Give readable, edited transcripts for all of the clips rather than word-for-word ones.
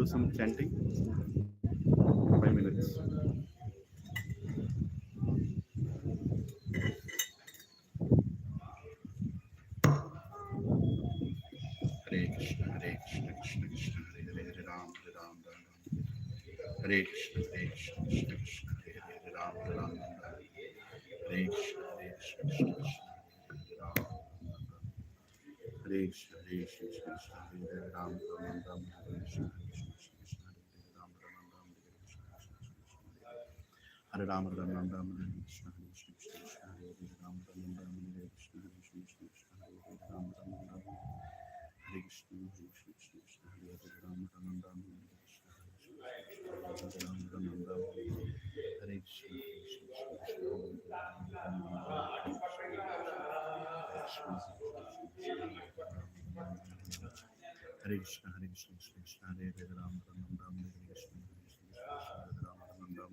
do some chanting. 5 minutes. Hare Krishna, Krishna Krishna, Hare Hare, Ram Ram. Hare Krishna, Krishna Krishna, Hare Hare, Ram Ram. Hare Krishna, Krishna Krishna, Ram Ram. Hare Krishna, Krishna Krishna, Hare Ram Ram. Hare Krishna, Krishna Krishna, Hare Ram Ram. Hare Ram Ram, Hare Krishna, Krishna Krishna, Hare Ram Ram. Hare Krishna, Krishna Krishna, Hare Ram Ram. Hare Krishna, Krishna Krishna, Hare Ram Ram. Hare Ram Ram, Hare Krishna, Hare Krishna, Hare Krishna, Krishna Hare Ram Ram, Hare Krishna, Krishna Krishna, Hare Ram Ram,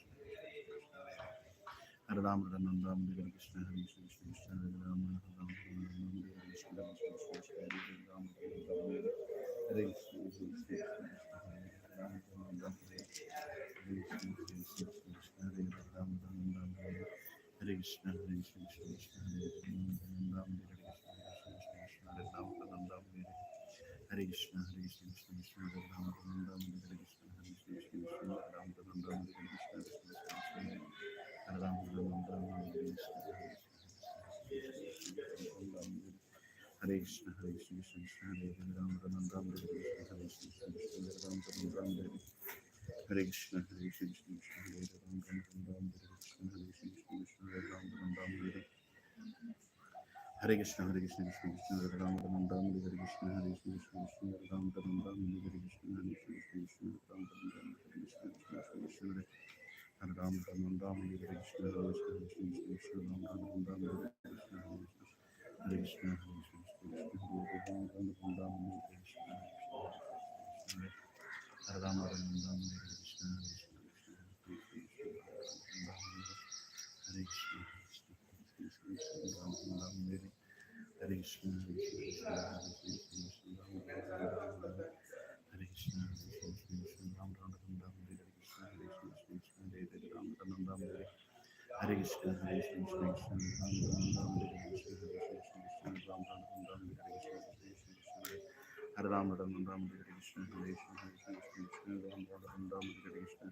Hare Krishna, Hare Ram Ram, Hare Krishna, Hare Krishna, Hare Ram Ram, Hare Krishna, Hare Krishna, Hare Krishna, Hare Krishna, Hare Krishna, Hare Krishna, Hare Krishna, Hare Ram Ram Ram, Hare Krishna, Hare Krishna, Hare Krishna, Hare Ram Ram Ram, Hare Krishna, Hare Krishna, Hare Ram Ram Ram, Hare Krishna, Hare Krishna, Hare Ram Ram Ram, Hare Krishna, Hare Krishna, Hare Ram Ram Ram, Hare Krishna, Hare Ram Ram Ram, Hare Krishna, Hare Krishna, Ram Ram Ram, Hare Krishna, Hare Krishna, Hare Ram Ram Ram, Hare Krishna, Hare Krishna, Hare Krishna, Hare Krishna, Ram Ram Ram, Hare Krishna, Ram Ram Ram, Hare Krishna, Hare Krishna, Ram Ram Ram, Hare Ram Ram Ram, Hare Krishna, Hare Krishna, Ram Ram Ram, Hare Krishna, Hare Ram Ram Ram, Hare Krishna, Hare Krishna, Ram Ram Ram, Hare Krishna, Hare Ram Ram Ram, Hare Krishna, Hare Krishna, Ram Ram Ram, Hare Krishna,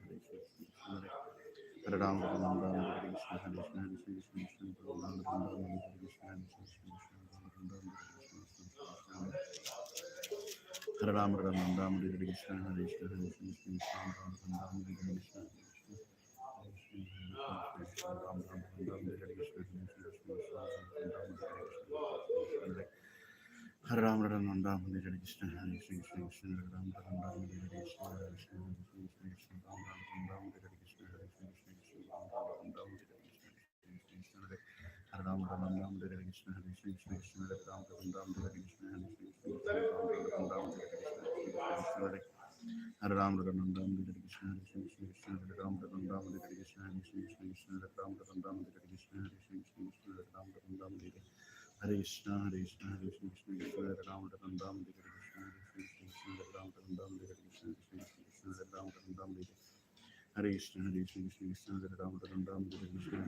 Ram Ram Ram, Hare Krishna, Hare Ram Ram Ram, Hare Krishna, Hare Krishna, Ram Ram Ram, Hare Krishna, Ram Ram Ram, Hare Krishna, Hare Ram Ram Ram, Hare Krishna, Hare Krishna, Ram Ram Ram, Hare Krishna, Hare Krishna, Hare Ram Ram Ram, Hare Krishna, Hare Krishna, Ram Ram Ram, Hare Krishna, Hare Krishna, Ram Ram Ram, Hare Krishna, Hare Krishna, Ram Ram Ram, Hare Krishna, Hare Krishna, Hare Krishna, Ram Ram Ram, Hare Krishna, Hare Krishna, Ram Ram Ram, Hare Krishna, Ram Ram Ram, Hare Krishna, Hare Krishna, Ram Ram Ram, Hare Krishna,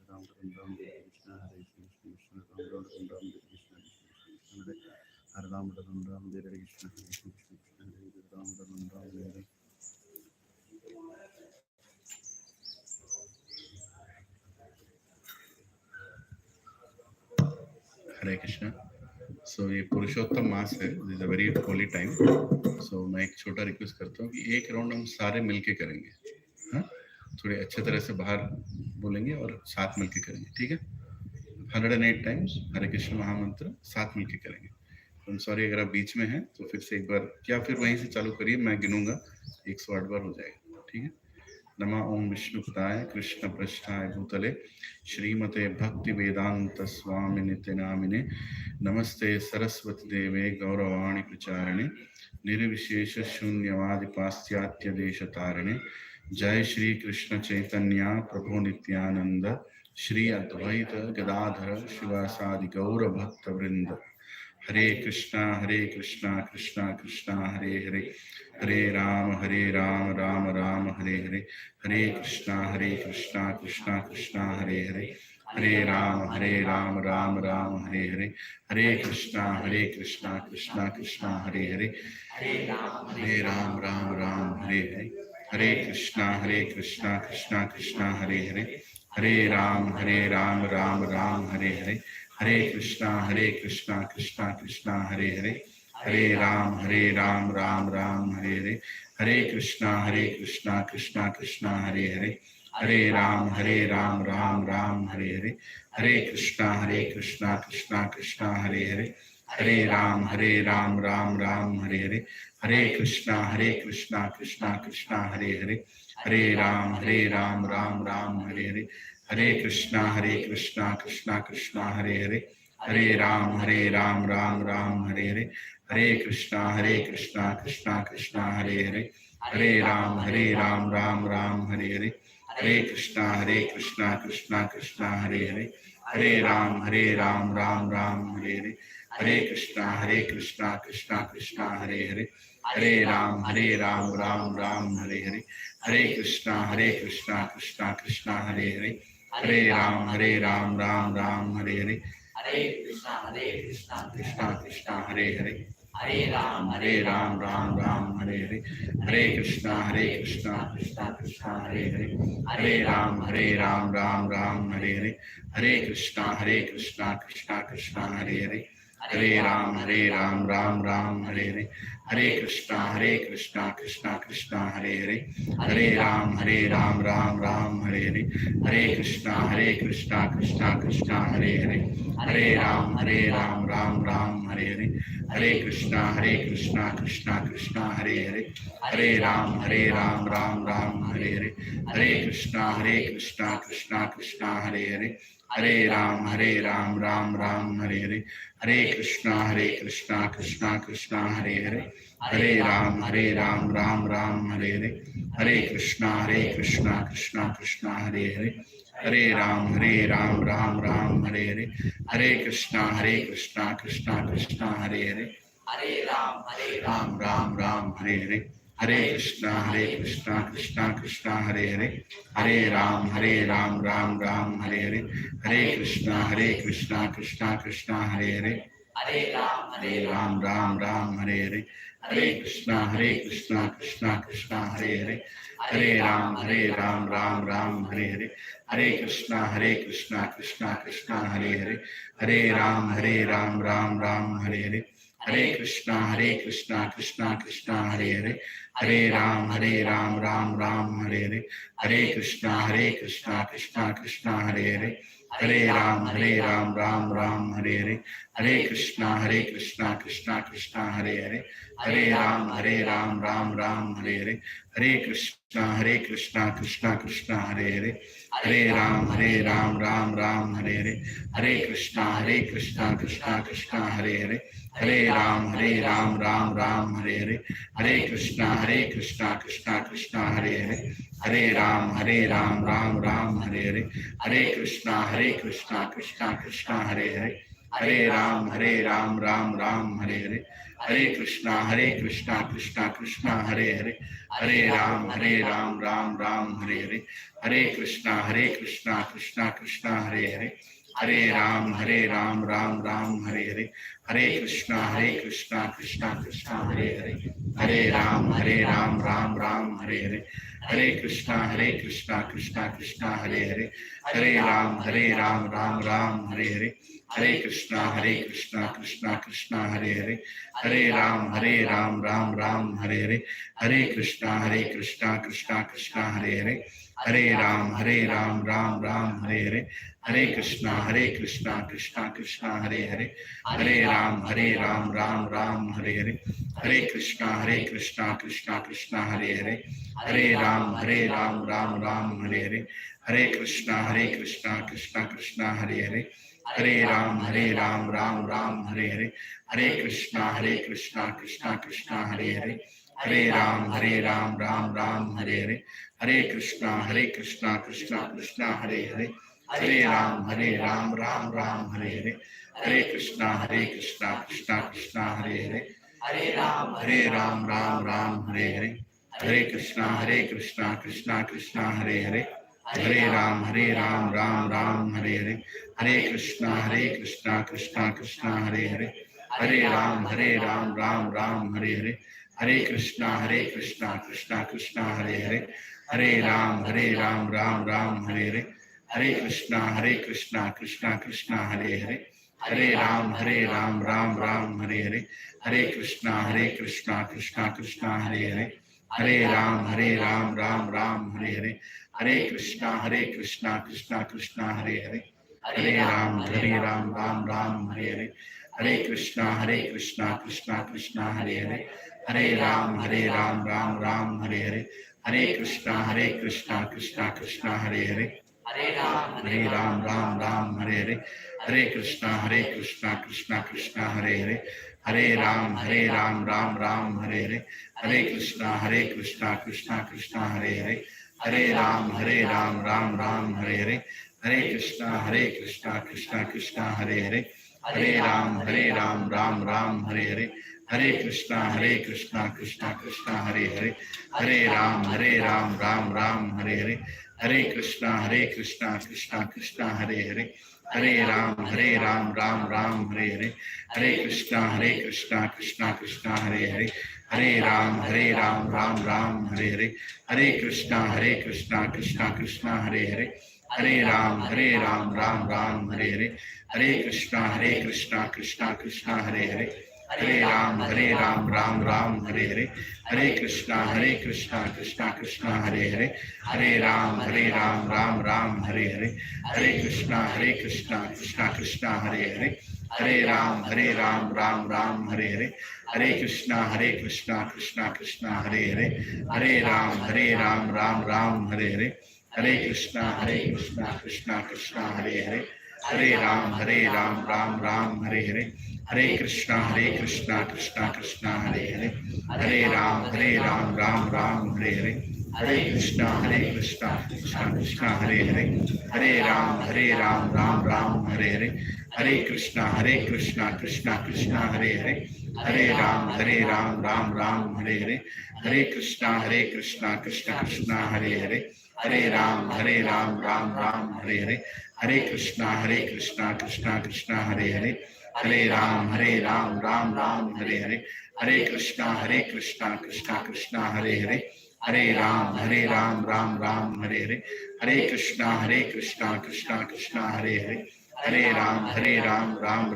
Ram Ram Ram, Hare Krishna, Hare Krishna, Ram Ram Ram, Hare Krishna, Hare Ram Ram Ram, Hare Krishna, Hare Krishna, Ram Ram Ram, Hare Hare Krishna. सो ये पुरुषोत्तम मास है, is a very holy time. So मैं एक छोटा request करता हूँ कि एक राउंड हम सारे मिलके करेंगे. हाँ, थोड़े अच्छे तरह से बाहर बोलेंगे और साथ मिलके करेंगे, ठीक है? 108 टाइम्स हरे कृष्ण महामंत्र साथ मिलके करेंगे. तो सॉरी अगर आप बीच में हैं तो फिर से एक बार या फिर वहीं से चालू करिए, मैं गिनूंगा 108 बार हो जाएगा, ठीक है? नमः ओम विष्णुपदाय कृष्ण पृष्ठाय भूतले श्रीमते भक्ति वेदांत स्वामी नित्य नामिने नमस्ते सरस्वती देवे गौरवाणी प्रचारिणे निर्विशेष शून्यवादि पाश्चात्य देश तारिणे. जय श्री कृष्ण चैतन्य प्रभु नित्यानंद श्री अद्वैत गदाधर शिवासादि गौर भक्त वृंद। हरे कृष्णा कृष्णा कृष्णा हरे हरे, हरे राम राम राम हरे हरे, हरे कृष्णा कृष्णा कृष्णा हरे हरे, हरे राम राम राम हरे हरे, हरे कृष्णा कृष्णा कृष्णा हरे हरे, हरे राम राम हरे हरे, हरे कृष्णा कृष्णा कृष्णा हरे हरे, हरे राम राम राम हरे हरे, हरे कृष्णा कृष्णा कृष्णा हरे हरे, हरे राम राम राम हरे हरे, हरे कृष्णा कृष्णा कृष्णा हरे हरे, हरे राम राम राम हरे हरे, हरे कृष्णा कृष्णा कृष्णा हरे हरे, हरे राम राम राम हरे हरे, हरे कृष्णा कृष्णा कृष्णा हरे हरे, हरे राम राम राम हरे हरे, हरे कृष्णा कृष्णा कृष्णा हरे हरे, हरे राम राम राम हरे हरे, हरे कृष्णा कृष्णा कृष्णा हरे हरे, हरे राम राम राम हरे हरे, हरे कृष्णा कृष्णा कृष्णा हरे हरे, हरे राम राम राम हरे हरे, हरे कृष्णा कृष्णा कृष्णा हरे हरे, हरे राम राम राम हरे हरे, हरे कृष्णा कृष्णा कृष्णा हरे हरे, हरे राम राम हरे हरे, हरे कृष्णा कृष्णा कृष्णा हरे हरे, हरे राम राम हरे हरे, हरे कृष्णा कृष्णा कृष्णा हरे हरे, हरे राम राम राम हरे हरे, हरे कृष्णा कृष्णा कृष्णा हरे हरे, हरे राम राम राम हरे हरे, हरे कृष्णा कृष्णा कृष्णा हरे हरे, हरे राम राम राम हरे हरे, हरे कृष्णा कृष्णा कृष्णा हरे हरे, हरे राम राम राम हरे हरे, हरे कृष्णा कृष्णा कृष्णा हरे हरे, हरे राम राम राम हरे हरे, हरे कृष्णा कृष्णा कृष्णा हरे हरे, हरे राम राम राम हरे हरे, हरे कृष्णा कृष्णा कृष्णा हरे हरे, हरे राम राम राम हरे हरे, हरे कृष्णा कृष्णा कृष्णा हरे हरे, हरे राम राम राम हरे हरे, हरे कृष्णा कृष्णा कृष्णा हरे हरे, हरे राम राम हरे हरे, हरे कृष्णा कृष्णा कृष्णा हरे हरे, हरे राम राम राम हरे हरे, हरे कृष्णा कृष्णा कृष्णा हरे हरे, हरे राम राम हरे हरे, हरे कृष्णा कृष्णा कृष्णा हरे हरे, हरे राम राम हरे हरे, हरे कृष्णा कृष्णा कृष्णा हरे हरे, हरे राम राम राम हरे हरे, हरे कृष्णा कृष्णा कृष्णा हरे हरे, हरे राम राम राम हरे हरे, हरे कृष्णा कृष्णा कृष्णा हरे हरे, हरे राम राम राम हरे हरे, हरे कृष्णा कृष्णा कृष्णा हरे हरे, हरे राम राम हरे हरे, हरे कृष्णा कृष्णा कृष्णा हरे हरे, हरे राम राम हरे हरे, हरे कृष्णा कृष्णा कृष्णा हरे हरे, हरे राम राम हरे हरे, हरे कृष्णा कृष्णा कृष्णा हरे हरे, हरे राम राम हरे हरे, हरे कृष्णा कृष्णा कृष्णा हरे हरे, हरे राम राम हरे हरे, हरे कृष्णा कृष्णा कृष्णा हरे हरे, हरे राम राम हरे हरे, हरे कृष्णा कृष्णा कृष्णा हरे हरे, हरे राम राम हरे हरे, हरे कृष्णा कृष्णा कृष्णा हरे हरे, हरे राम राम हरे हरे, हरे कृष्णा कृष्णा कृष्णा हरे हरे, हरे राम राम हरे हरे, हरे कृष्णा कृष्णा कृष्णा हरे हरे, हरे राम राम हरे हरे, हरे कृष्णा कृष्णा कृष्णा हरे हरे, हरे राम राम हरे हरे, हरे कृष्णा कृष्णा कृष्णा हरे हरे, हरे राम राम हरे हरे, हरे कृष्णा कृष्णा कृष्णा हरे हरे, हरे राम राम हरे हरे, हरे कृष्णा कृष्णा कृष्णा हरे हरे, हरे राम राम हरे हरे, हरे कृष्णा कृष्णा कृष्णा हरे हरे, हरे राम राम हरे हरे, हरे Krishna Krishna Krishna Hare Hare, Hare Ram Ram Ram Hare Hare, Hare Krishna Krishna Krishna Hare Hare, Hare Ram Ram Hare Hare, Hare Krishna Krishna Krishna Hare Hare, Hare Ram Ram Hare Hare, Hare Krishna Krishna Krishna Hare Hare, Hare Ram Ram Hare Hare, Hare Krishna Krishna Krishna Hare Hare, Hare Ram Ram Hare Hare, Hare Krishna Krishna Krishna Hare Hare, Hare Ram Ram Hare Hare, Hare Krishna Krishna Krishna Hare Hare, Hare Ram Ram Hare Hare, Hare Krishna Krishna Krishna Hare Hare, Hare Ram Ram Hare Hare, Hare Krishna Krishna Krishna Hare Hare, Hare Ram Ram Hare Hare, Hare Krishna Krishna Krishna Hare Hare, Hare Ram Hare Hare, Hare Krishna Krishna Krishna Hare Hare, Hare Ram Ram Hare Hare, Hare Krishna Krishna Krishna Hare Hare, Hare Ram Ram Hare Hare, Hare Krishna Krishna Krishna Hare Hare, Hare Ram Ram Hare Hare, Hare Krishna Krishna Krishna Hare Hare, Hare Ram Ram Hare Hare, Hare Krishna Krishna Krishna Hare Hare, Hare Ram Ram Hare Hare, Hare Krishna Krishna Krishna Hare Hare, Hare Ram Ram Hare Hare, Hare Krishna Krishna Krishna Hare Hare, Hare Ram Ram Hare Hare, Hare Krishna Krishna Krishna Hare Hare, Hare Ram Ram Hare Hare, Hare Krishna Krishna Krishna Hare Hare, Hare Ram Hare Hare, Hare Krishna Krishna Krishna Hare Hare, Hare Ram Hare Hare, Hare Krishna Krishna Krishna Hare Hare, Hare Ram Hare Hare, Hare Krishna Krishna Krishna Hare Hare, Hare Ram Hare Hare, Hare Krishna Krishna Krishna Hare Hare, Hare Ram Hare Hare, Hare Krishna Krishna Krishna Hare Hare, Hare Ram Hare Hare, Hare Krishna Krishna Krishna Hare Hare, Hare Ram Hare Hare, Hare Krishna Krishna Krishna Hare Hare, Hare Ram Hare Hare, Hare Krishna Krishna Krishna Hare Hare, Hare Ram Hare Hare, Hare Krishna Krishna Krishna Hare Hare, Hare Ram Hare Hare, Hare Krishna Krishna Krishna Hare Hare, Hare Ram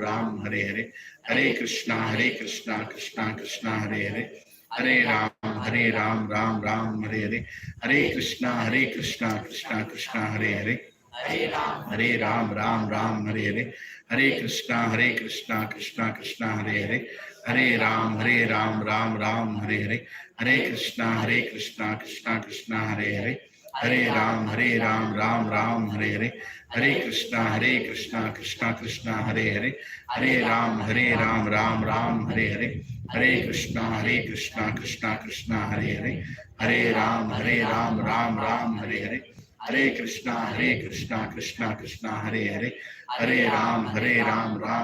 Hare Hare, Hare Krishna Krishna Krishna Hare Hare, Hare Ram Hare Hare, Hare Krishna Krishna Krishna Hare Hare, Hare Ram Hare Hare, Hare Krishna Krishna Krishna Hare Hare, Hare Ram Hare Hare, Hare Krishna Krishna Krishna Hare Hare, Hare Ram Hare Hare, Hare Krishna Krishna Krishna Hare Hare, Hare Ram Hare Hare, Hare Krishna Krishna Krishna Hare Hare, Hare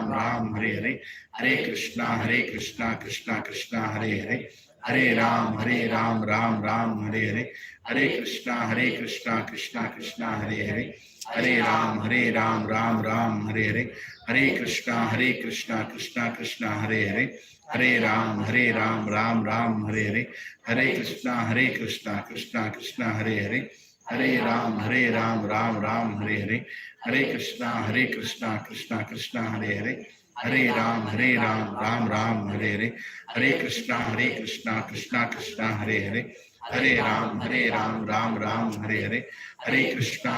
Ram Hare Hare, Hare Krishna Krishna Krishna Hare Hare, Hare Ram Hare Hare, Hare Krishna Krishna Krishna Hare Hare, Hare Ram Hare Hare, Hare Krishna Krishna Krishna Hare Hare, Hare Ram Hare Hare, Hare Krishna Krishna Krishna Hare Hare, Hare Ram Hare Hare, Hare Krishna Krishna Krishna Hare Hare, Hare Ram Hare Hare, Hare Krishna Krishna Krishna Hare Hare, Hare Ram Hare Hare, Hare Krishna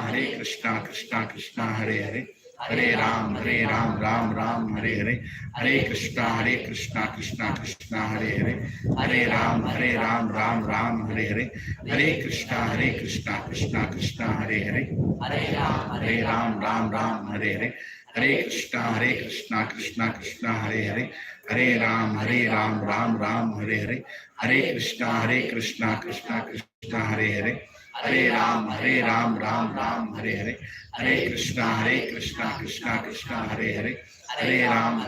Krishna Krishna Hare Hare, Hare Ram Hare Hare, Hare Krishna Krishna Krishna Hare Hare, Hare Ram Hare Hare, Hare Krishna Krishna Krishna Hare Hare, Hare Ram Hare Hare, Hare Krishna Krishna Krishna Hare Hare, Hare Ram Hare Hare, Hare Krishna Krishna Krishna Hare Hare, Hare Ram Hare Hare, Hare Krishna Krishna Krishna Hare Hare, Hare Ram Ram Hare Hare, Hare Krishna Krishna Krishna Hare Hare, Hare Ram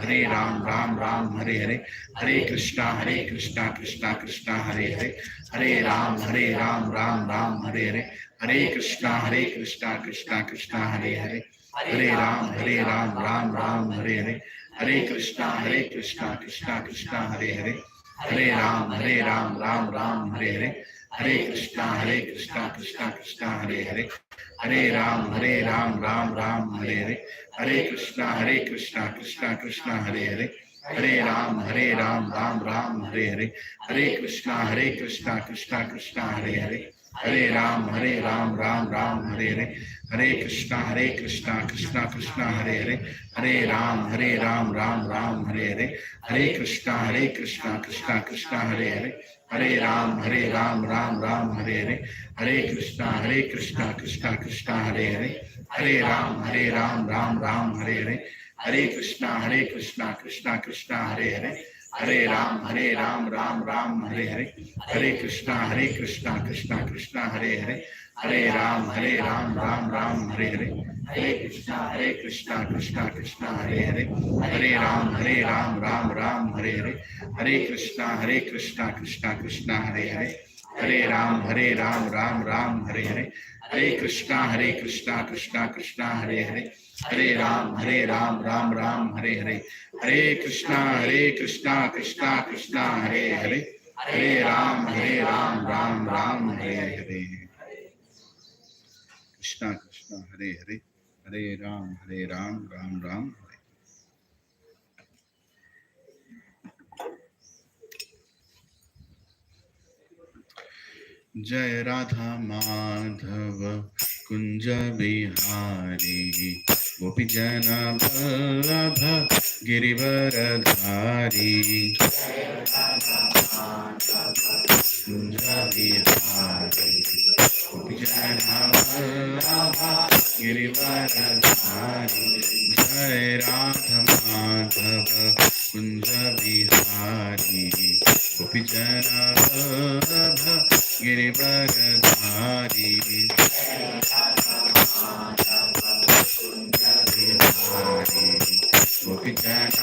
Ram Hare Hare, Hare Krishna Krishna Krishna Hare Hare, Hare Ram Ram Hare Hare, Hare Krishna Krishna Krishna Hare Hare, Hare Ram Hare Hare, Hare Krishna Krishna Hare Hare, Hare Ram Hare Hare, Hare Krishna Krishna Hare Hare, Hare Ram Hare Hare, Hare Krishna Krishna Hare Hare, Hare Ram Hare Hare, Hare Krishna Krishna Hare Hare, Hare Ram Hare Hare, Hare Krishna Krishna Hare Hare, Hare Ram Hare Hare, Hare Krishna Krishna Hare Hare, Hare Ram Hare Hare, Hare Krishna Hare Hare, Hare Ram Hare Hare, Hare Krishna Krishna Hare Hare, Hare Ram Hare Hare, Hare Krishna Krishna Hare Hare, Hare Ram Hare Hare, Hare Krishna Krishna Hare Hare, Hare Ram Hare Hare, Hare Krishna Krishna Hare Hare, Hare Ram Hare Hare, Hare Krishna Krishna Hare Hare, Hare Ram Hare Hare, Hare Krishna Krishna Hare Hare, Hare Ram Hare Hare. Krishna Krishna Hare Hare, Hare Ram Ram Ram Hare. जय राधा माधव कुंज बिहारी, गोपी जन वल्लभ गिरिवरधारी, कुंज बिहारी गोपी जन वल्लभ गिरिवरधारी, जय राधा माधव कुंज बिहारी, गोपी जन वल्लभ गिरिवरधारी, गोपी जन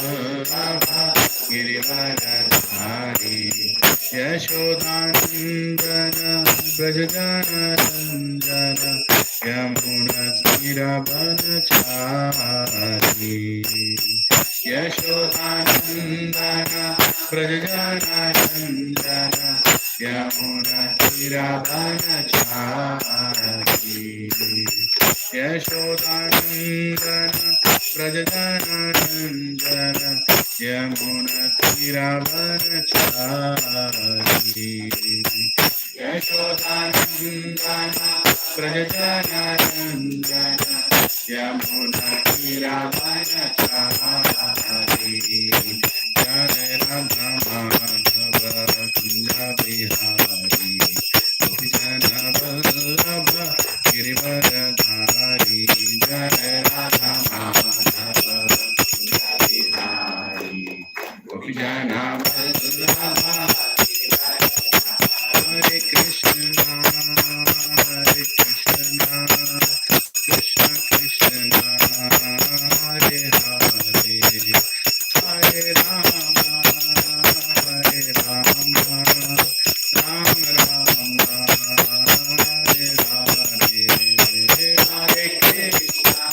वल्लभ गिरिवरधारी, यशोदानंदन ब्रज जनरंजन, यमुना तीरवनचारी, यशोदानंदन ब्रज जनरंजन, यमुना तीरवनचारी, यशोदानंदन ब्रज जनरंजन, यमुना तीरवनचारी, यशोदानंदन ब्रज जनरंजन, यमुना तीरवनचारी, जय राधा माधव कुंज बिहारी, गोपी जन वल्लभ गिरिवरधारी, जय राधा माधव कुंज बिहारी, गोपी जन वल्लभ, हरे कृष्णा कृष्ण कृष्ण हरे हरे, हरे राम राम राम हरे हरे, हरे कृष्णा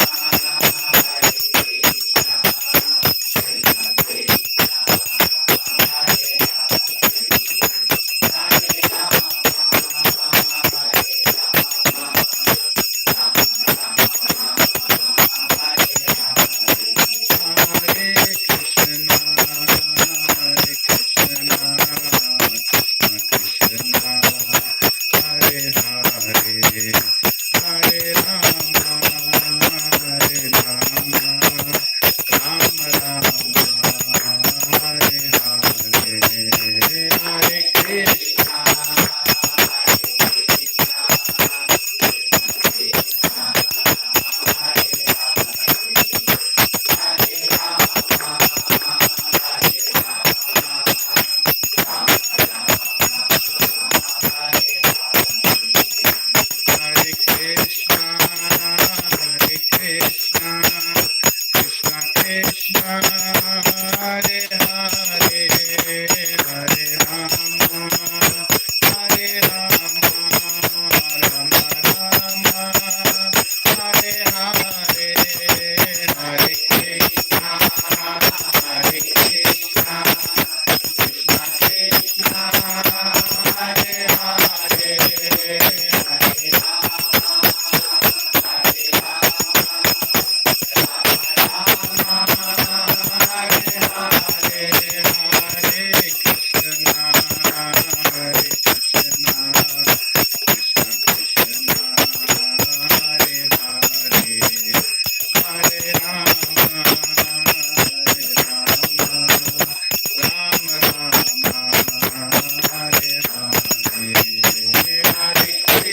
Hare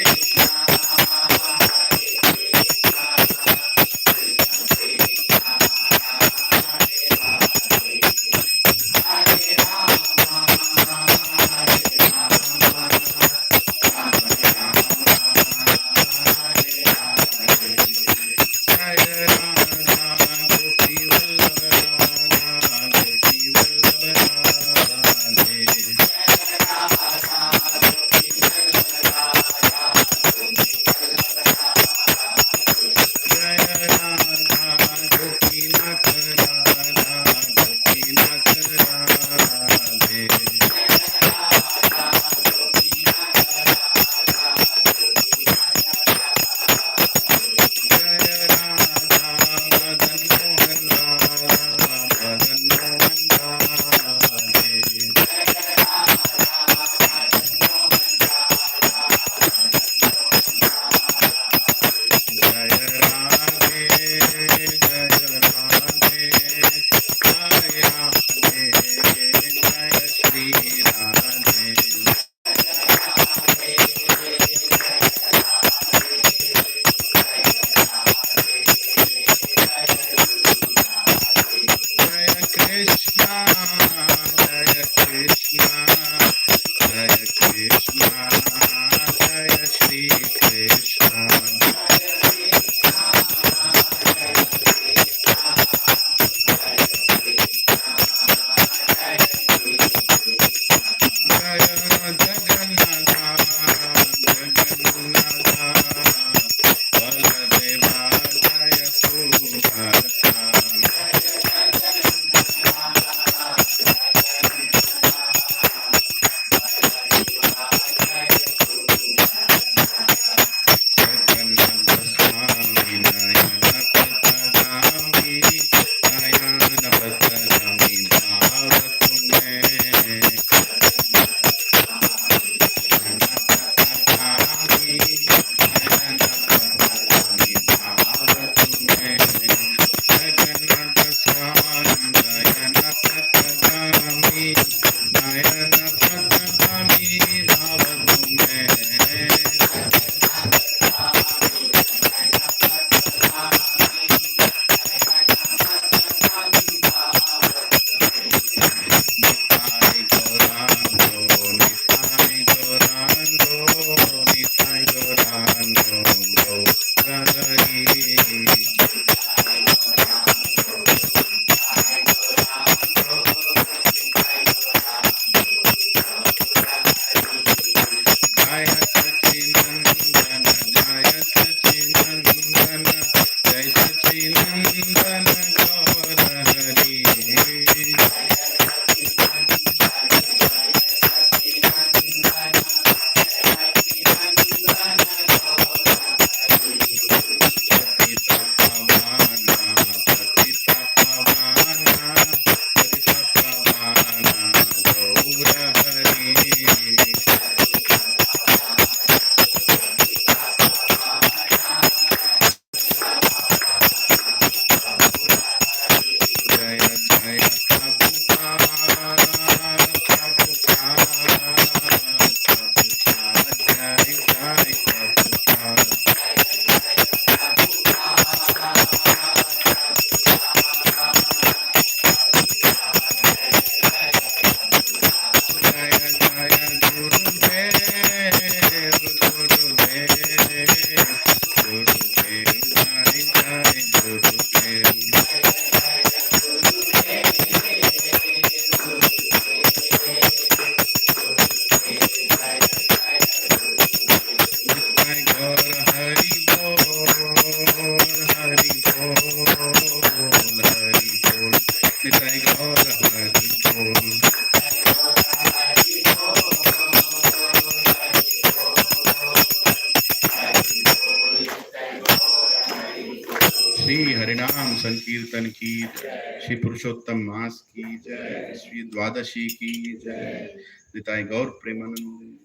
श्री हरिनाम संकीर्तन की जय, श्री पुरुषोत्तम मास की जय, श्री द्वादशी की जय, निताय गौर प्रेमानंद।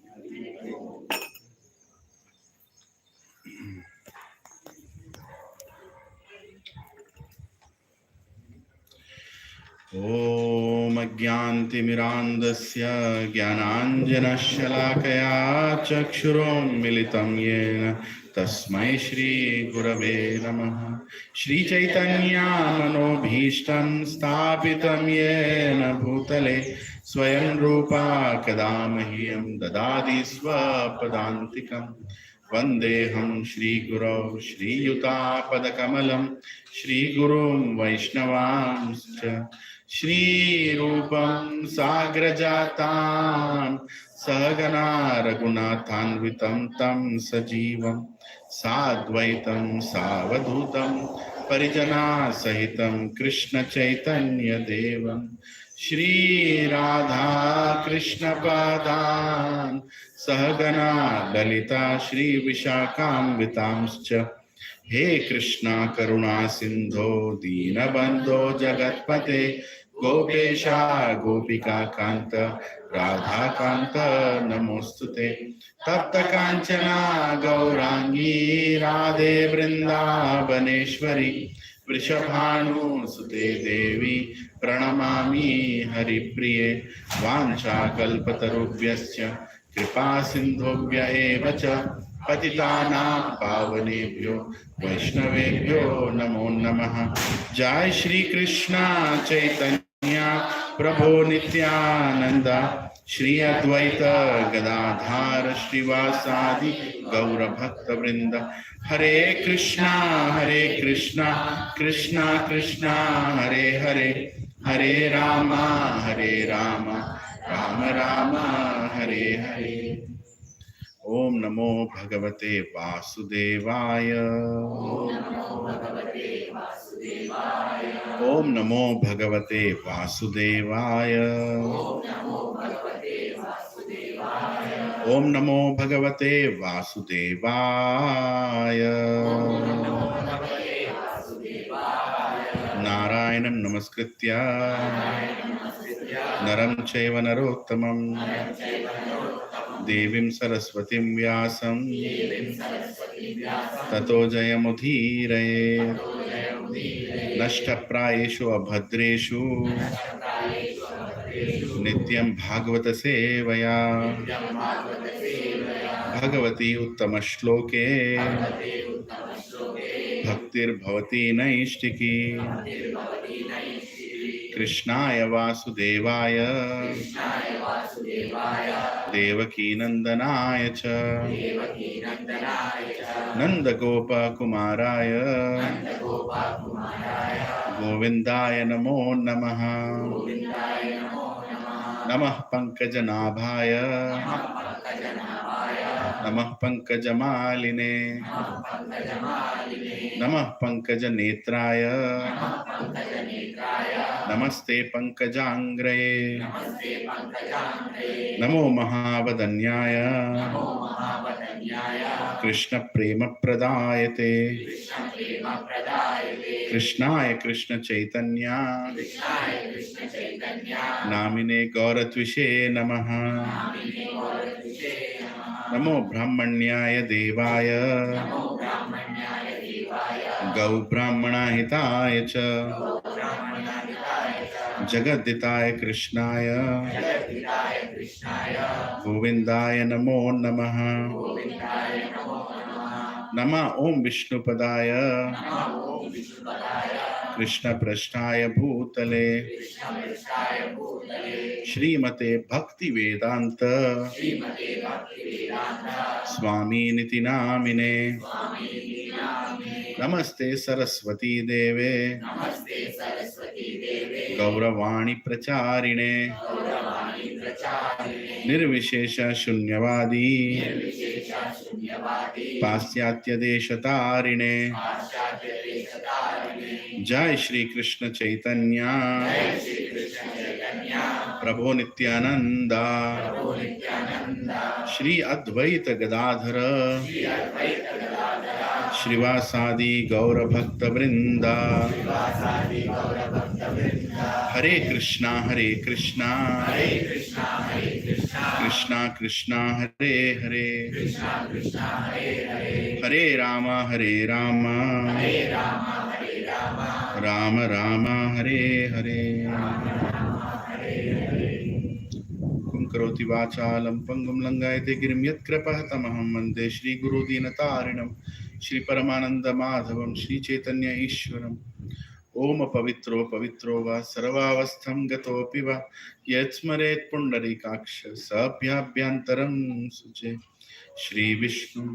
ॐ अज्ञानतिमिरान्धस्य ज्ञानाञ्जनशलाकया चक्षुरोन्मिलितं येन तस्मै श्रीगुरवे नमः। श्रीचैतन्यमनोभीष्टं स्थापितं येन भूतले स्वयं रूपा कदा मह्यं ददाति स्वपदान्तिकम्। वन्देऽहं श्रीगुरौ श्रीयुतापदकमलं श्रीगुरुं वैष्णवांश्च श्रीरूपं साग्रजातां सहगना रघुनाथान्वितं तं सजीवं साद्वैतं सावधूतं परिजनासहितं कृष्णचैतन्यदेवं श्रीराधा कृष्णपादान् सहगना ललिता श्रीविशाखान्वितांश्च हे कृष्णा करुणा सिंधो दीनबंधो जगत्पते गोपेशा गोपिका कांत राधा कांत नमोस्तुते। तप्त कांचना गौरांगी राधे वृंदावनेश्वरी वृषभानुसुते देवी प्रणमामि हरिप्रिये। वाञ्छाकल्पतरुभ्यश्च कृपा सिन्धुभ्य एव च पतितानां पावनेभ्यो वैष्णवेभ्यो नमो नमः। जय श्री कृष्ण चैतन्य प्रभो नित्यानंद श्री अद्वैत गदाधार श्रीवासादि गौर भक्त वृंद। हरे कृष्णा कृष्णा कृष्णा हरे हरे, हरे राम राम राम हरे हरे। ओम नमो भगवते वासुदेवाय। ओम नमो भगवते वासुदेवाय। ओम नमो भगवते वासुदेवाय। नारायणं नमस्कृत्य नरं चैव नरोत्तमं देवीं सरस्वतीं व्यासं ततो जयमुदीरये। नष्टप्रायेषु अभद्रेषु नित्यं भागवत सेवया भगवती उत्तमश्लोके भक्तिर्भवती नैष्टिकी। कृष्णाय वासुदेवाय देवकीनन्दनाय च नन्दगोपकुमाराय गोविन्दाय नमो नमः। नमः पंकजनाभाय नमः पंकजमालिने नमः पंकजनेत्राय नमस्ते पंकजांग्रये। नमो महावदन्याय कृष्ण प्रेम प्रदायते। कृष्णाय कृष्ण चैतन्य नामिने गौरत्विषे नमः। नमो ब्राह्मण्याय देवाय गौ ब्राह्मणाहिताय च जगद्दिताय कृष्णाय गोविन्दाय नमो नमः। नमः ओम विष्णुपदाय कृष्ण पृष्ठाय भूतले श्रीमते भक्ति वेदांत स्वामी निति नामिने। नमस्ते सरस्वती देवे गौरवाणी प्रचारिणे निर्विशेष शून्यवादी पाश्चात्य देशतारिणे। जय श्री कृष्ण चैतन्य प्रभो नित्यानंद श्री अद्वैत गदाधर श्रीवासादि गौरभक्तवृंदा हरे कृष्णा कृष्णा कृष्णा हरे हरे हरे राम राम राम हरे हरे कुं करोति वाचालं पंगुं लंघयते गिरिं यत्कृपः तमहं वन्दे श्रीगुरुदीनतारिणं श्रीपरमानन्दमाधवं श्रीचैतन्य ईश्वरम् ओम पवित्रो वा सर्वावस्थं गतोऽपि वा यत्स्मरेत् Pundarikaksha सभ्याभ्यन्तरं सुचे Shri Vishnu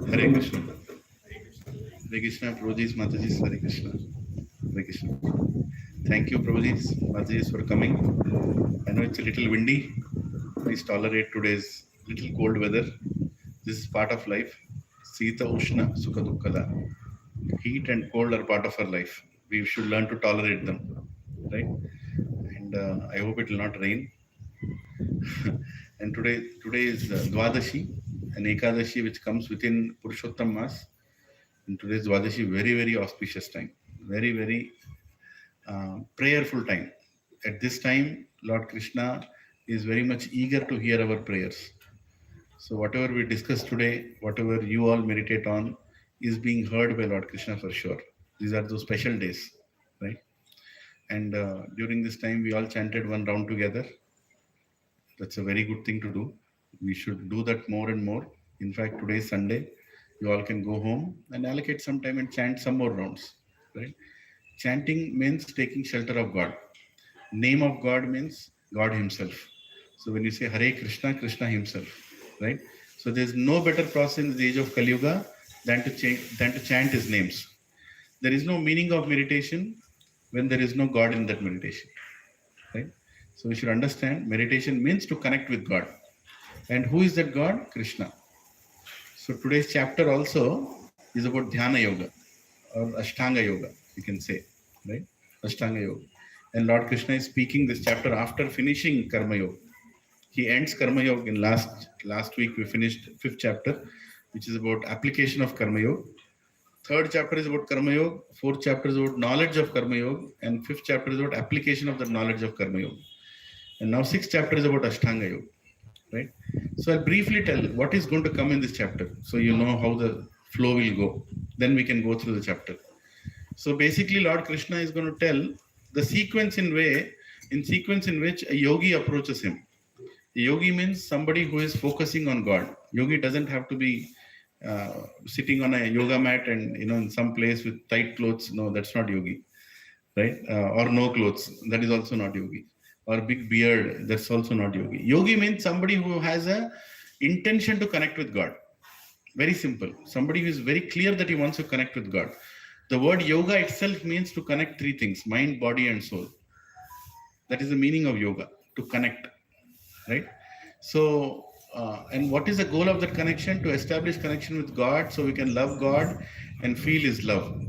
Hare Krishna. Hare Krishna, Prabhuji, Mataji, Hare Krishna. Hare Krishna. Thank you, Prabhuji, Mataji, for coming. I know it's a little windy. Please tolerate today's little cold weather. This is part of life. Sita Ushna Sukha Dukkada. Heat and cold are part of our life. We should learn to tolerate them, right? And I hope it will not rain. And today is Dwadashi, an Ekadashi which comes within Purushottam Mas. And today's Dwadashi, very, very auspicious time. Very, very prayerful time. At this time, Lord Krishna is very much eager to hear our prayers. So whatever we discuss today, whatever you all meditate on, is being heard by Lord Krishna for sure. These are those special days, right? And during this time, we all chanted one round together. That's a very good thing to do. We should do that more and more. In fact, today is Sunday. You all can go home and allocate some time and chant some more rounds, right? Chanting means taking shelter of God. Name of God means God himself. So when you say Hare Krishna, Krishna himself, right? So there's no better process in the age of Kali Yuga than to chant his names. There is no meaning of meditation when there is no God in that meditation, right? So we should understand meditation means to connect with God. And who is that God? Krishna. So today's chapter also is about Dhyana Yoga or Ashtanga Yoga, you can say, right? Ashtanga Yoga. And Lord Krishna is speaking this chapter after finishing Karma Yoga. He ends Karma Yoga in last week we finished 5th chapter, which is about application of Karma Yoga. 3rd chapter is about Karma Yoga, 4th chapter is about knowledge of Karma Yoga, and 5th chapter is about application of the knowledge of Karma Yoga. And now 6th chapter is about Ashtanga Yoga, right? So I'll briefly tell what is going to come in this chapter, so you know how the flow will go. Then we can go through the chapter. So basically, Lord Krishna is going to tell the sequence in which a yogi approaches him. A yogi means somebody who is focusing on God. Yogi doesn't have to be sitting on a yoga mat and in some place with tight clothes. No, that's not yogi, right? Or no clothes, that is also not yogi. Or big beard, that's also not yogi. Yogi means somebody who has a intention to connect with God. Very simple. Somebody who is very clear that he wants to connect with God. The word yoga itself means to connect 3 things: mind, body, and soul. That is the meaning of yoga, to connect, right? So, and what is the goal of that connection? To establish connection with God so we can love God and feel his love.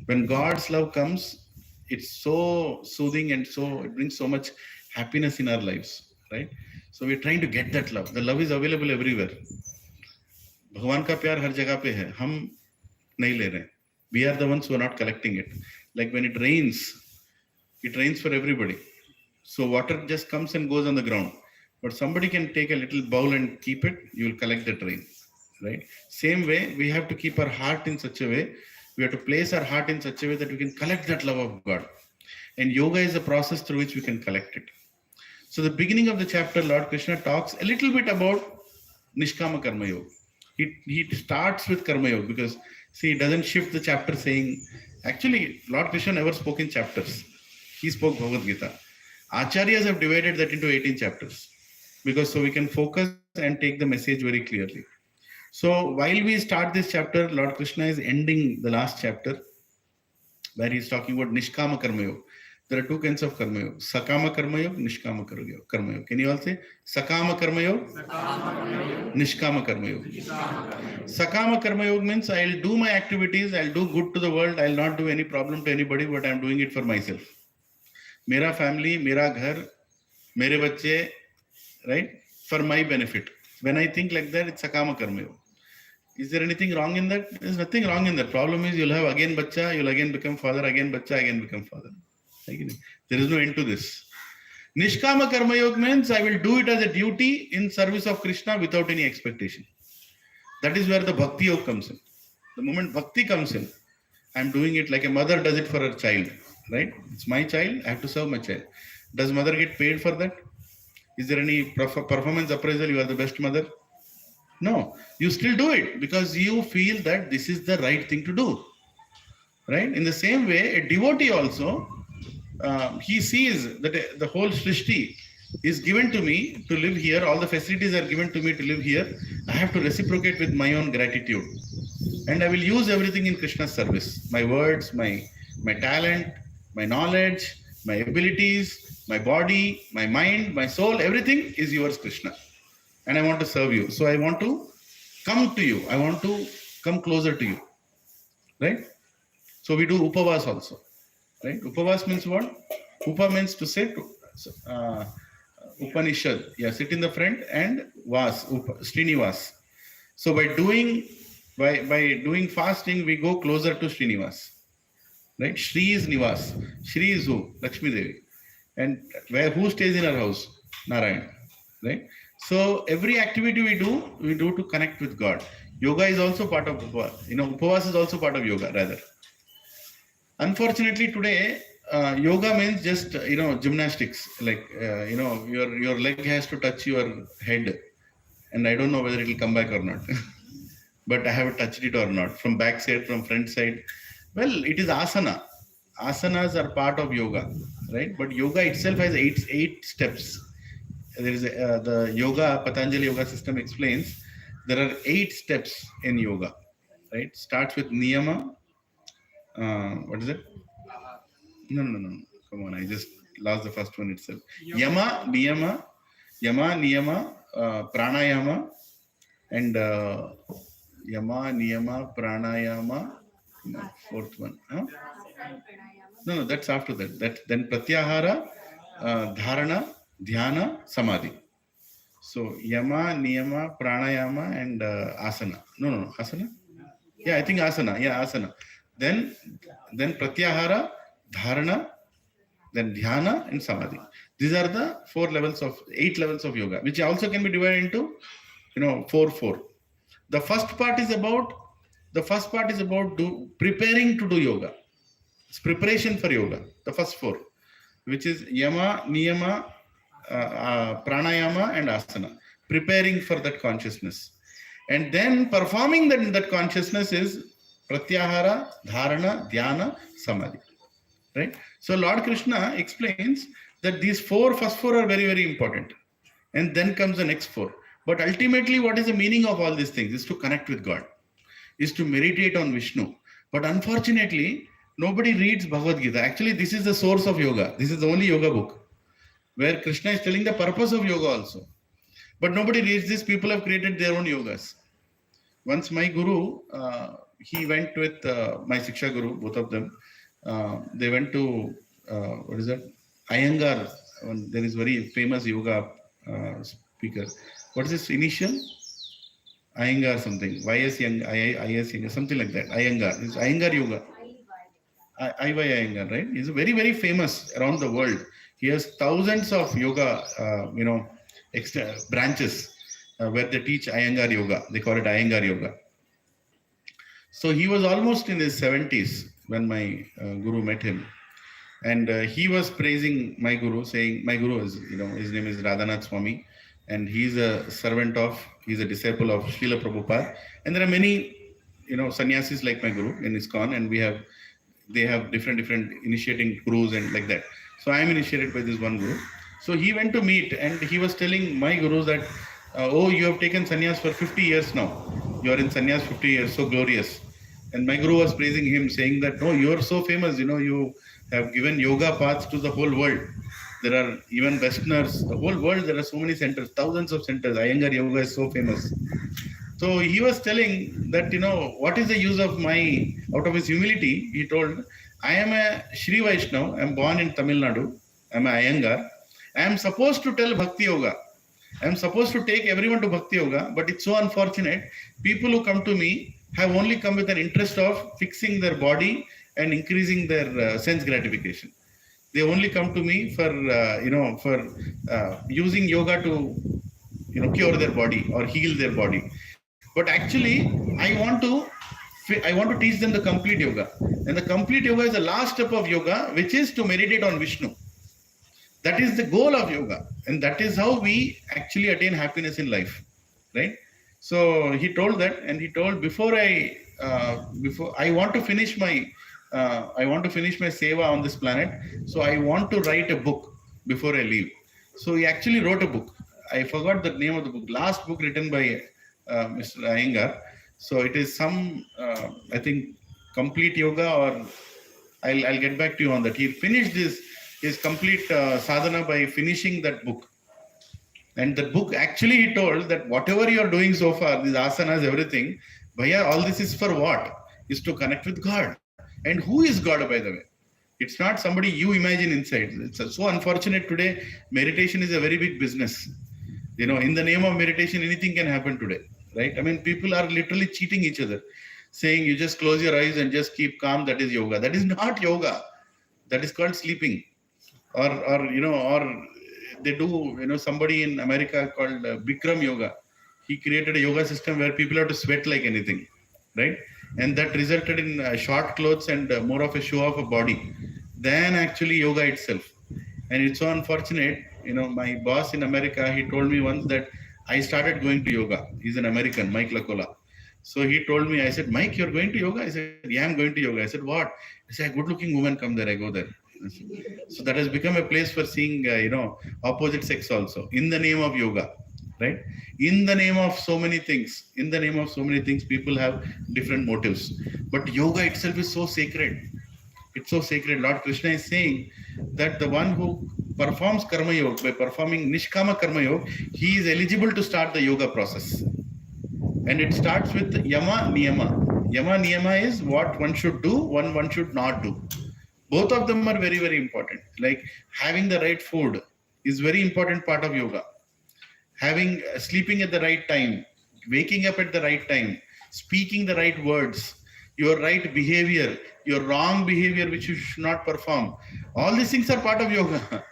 When God's love comes, it's so soothing and it brings so much happiness in our lives, right? So we're trying to get that love. The love is available everywhere. भगवान का प्यार हर जगह पे है, हम नहीं ले रहे हैं. We are the ones who are not collecting it. Like when it rains for everybody. So water just comes and goes on the ground. But somebody can take a little bowl and keep it, you will collect that rain, right? Same way, we have to keep our heart in such a way, we have to place our heart in such a way that we can collect that love of God. And yoga is a process through which we can collect it. So the beginning of the chapter, Lord Krishna talks a little bit about Nishkama Karma Yoga. He starts with Karma Yoga because, see, he doesn't shift the chapter saying, actually, Lord Krishna never spoke in chapters. He spoke Bhagavad Gita. Acharyas have divided that into 18 chapters. Because so we can focus and take the message very clearly. So while we start this chapter, Lord Krishna is ending the last chapter where he's talking about Nishkama Karma Yoga. There are two kinds of karma yoga. Sakama karma yoga, nishkama karma yoga. Can you all say sakama karma yoga? Nishkama karma yoga. Sakama karma yoga means I'll do my activities, I'll do good to the world, I'll not do any problem to anybody, but I'm doing it for myself. Mera family, mera ghar, mere bacche, right? For my benefit. When I think like that, it's sakama karma yoga. Is there anything wrong in that? There's nothing wrong in that. Problem is you'll have again bacha, you'll again become father, again bacha, again become father. There is no end to this. Nishkama karma yoga means I will do it as a duty in service of Krishna without any expectation. That is where the bhakti yoga comes in. The moment bhakti comes in, I'm doing it like a mother does it for her child, right? It's my child, I have to serve my child. Does mother get paid for that? Is there any performance appraisal? You are the best mother? No, you still do it because you feel that this is the right thing to do, right? In the same way, a devotee also, he sees that the whole Srishti is given to me to live here. All the facilities are given to me to live here. I have to reciprocate with my own gratitude. And I will use everything in Krishna's service. My words, my talent, my knowledge, my abilities, my body, my mind, my soul, everything is yours, Krishna. And I want to serve you. So I want to come to you. I want to come closer to you. Right? So we do upavas also. Right? Upavas means what? Upa means to sit. Upanishad. Yeah, sit in the front, and vas, Srinivas. So by doing fasting, we go closer to Srinivas. Right? Shri is Nivas. Shri is who? Lakshmi Devi. And who stays in our house? Narayan. Right? So every activity we do to connect with God. Yoga is also part of Upavas. Upavas is also part of yoga, rather. Unfortunately, today, yoga means just, gymnastics. Like, your leg has to touch your head. And I don't know whether it will come back or not. But I have touched it or not. From back side, from front side. Well, it is asana. Asanas are part of yoga, right? But yoga itself has eight steps. There is the yoga, Patanjali yoga system explains, there are 8 steps in yoga, right? Starts with niyama. What is it? No. Come on, I just lost the first one itself. Yama, niyama, pranayama, and yama, niyama, pranayama. No, fourth one. Huh? No, that's after that. Then pratyahara, dharana, dhyana, samadhi. So yama, niyama, pranayama, and asana. No, asana. Yeah, I think asana. Yeah, asana. Then pratyahara, dharana, then dhyana, and samadhi. These are the 8 levels of yoga, which also can be divided into 4. The first part is about preparing to do yoga. It's preparation for yoga. The first 4, which is yama, niyama, pranayama, and asana. Preparing for that consciousness. And then performing that consciousness is pratyahara, dharana, dhyana, samadhi. Right? So Lord Krishna explains that these first four are very, very important. And then comes the next 4. But ultimately, what is the meaning of all these things? Is to connect with God. Is to meditate on Vishnu. But unfortunately, nobody reads Bhagavad Gita. Actually, this is the source of yoga. This is the only yoga book where Krishna is telling the purpose of yoga also. But nobody reads this. People have created their own yogas. Once my guru, he went with my Siksha guru, both of them. They went to, what is that? Iyengar. There is very famous yoga speaker. What is his initial? Iyengar something. YS Iyengar, something like that. Iyengar. It's Iyengar yoga. I.Y. Iyengar, right? He's very, very famous around the world. He has thousands of yoga, branches where they teach Iyengar yoga. They call it Iyengar yoga. So he was almost in his 70s when my guru met him. And he was praising my guru, saying, my guru is, his name is Radhanath Swami. And he's a disciple of Srila Prabhupada. And there are many, sannyasis like my guru in ISKCON, and they have different initiating gurus and like that. So I am initiated by this one guru. So he went to meet, and he was telling my guru that, you have taken sannyas for 50 years now. You are in sannyas 50 years, so glorious. And my guru was praising him, saying that, no, you are so famous, you have given yoga paths to the whole world. There are even Westerners, the whole world, there are so many centers, thousands of centers. Iyengar yoga is so famous. So he was telling that, what is the use of out of his humility, he told, I am a Sri Vaishnav, I am born in Tamil Nadu, I am a Iyengar. I am supposed to tell Bhakti Yoga. I am supposed to take everyone to Bhakti Yoga, but it's so unfortunate. People who come to me have only come with an interest of fixing their body and increasing their sense gratification. They only come to me for using yoga to cure their body or heal their body. But actually, I want to teach them the complete yoga, and the complete yoga is the last step of yoga, which is to meditate on Vishnu. That is the goal of yoga, and that is how we actually attain happiness in life, right? So he told that, and he told before I want to finish my seva on this planet, so I want to write a book before I leave. So he actually wrote a book. I forgot the name of the book. Last book written by Mr. Iyengar. So it is some I think complete yoga, or I'll get back to you on that. He finished his complete sadhana by finishing that book. And that book, actually, he told that whatever you are doing so far, these asanas, everything, bhaiya, all this is for what? Is to connect with God. And who is God, by the way? It's not somebody you imagine inside. It's so unfortunate today. Meditation is a very big business. In the name of meditation, anything can happen today, right? I mean, people are literally cheating each other, saying you just close your eyes and just keep calm. That is yoga. That is not yoga. That is called sleeping. Or they do, somebody in America called Bikram Yoga. He created a yoga system where people have to sweat like anything, right? And that resulted in short clothes and more of a show of a body than actually yoga itself. And it's so unfortunate. My boss in America, he told me once that I started going to yoga. He's an American, Mike Lacola. So he told me, I said, Mike, you're going to yoga? I said, yeah, I'm going to yoga. I said, what? He said, a good looking woman come there, I go there. So that has become a place for seeing, opposite sex also, in the name of yoga, right? In the name of so many things, people have different motives. But yoga itself is so sacred. It's so sacred. Lord Krishna is saying that the one who performs karma yoga, by performing nishkama karma yoga, he is eligible to start the yoga process. And it starts with yama niyama. Yama niyama is what one should do, one should not do. Both of them are very, very important. Like having the right food is very important part of yoga. Having sleeping at the right time, waking up at the right time, speaking the right words, your right behavior, your wrong behavior which you should not perform. All these things are part of yoga.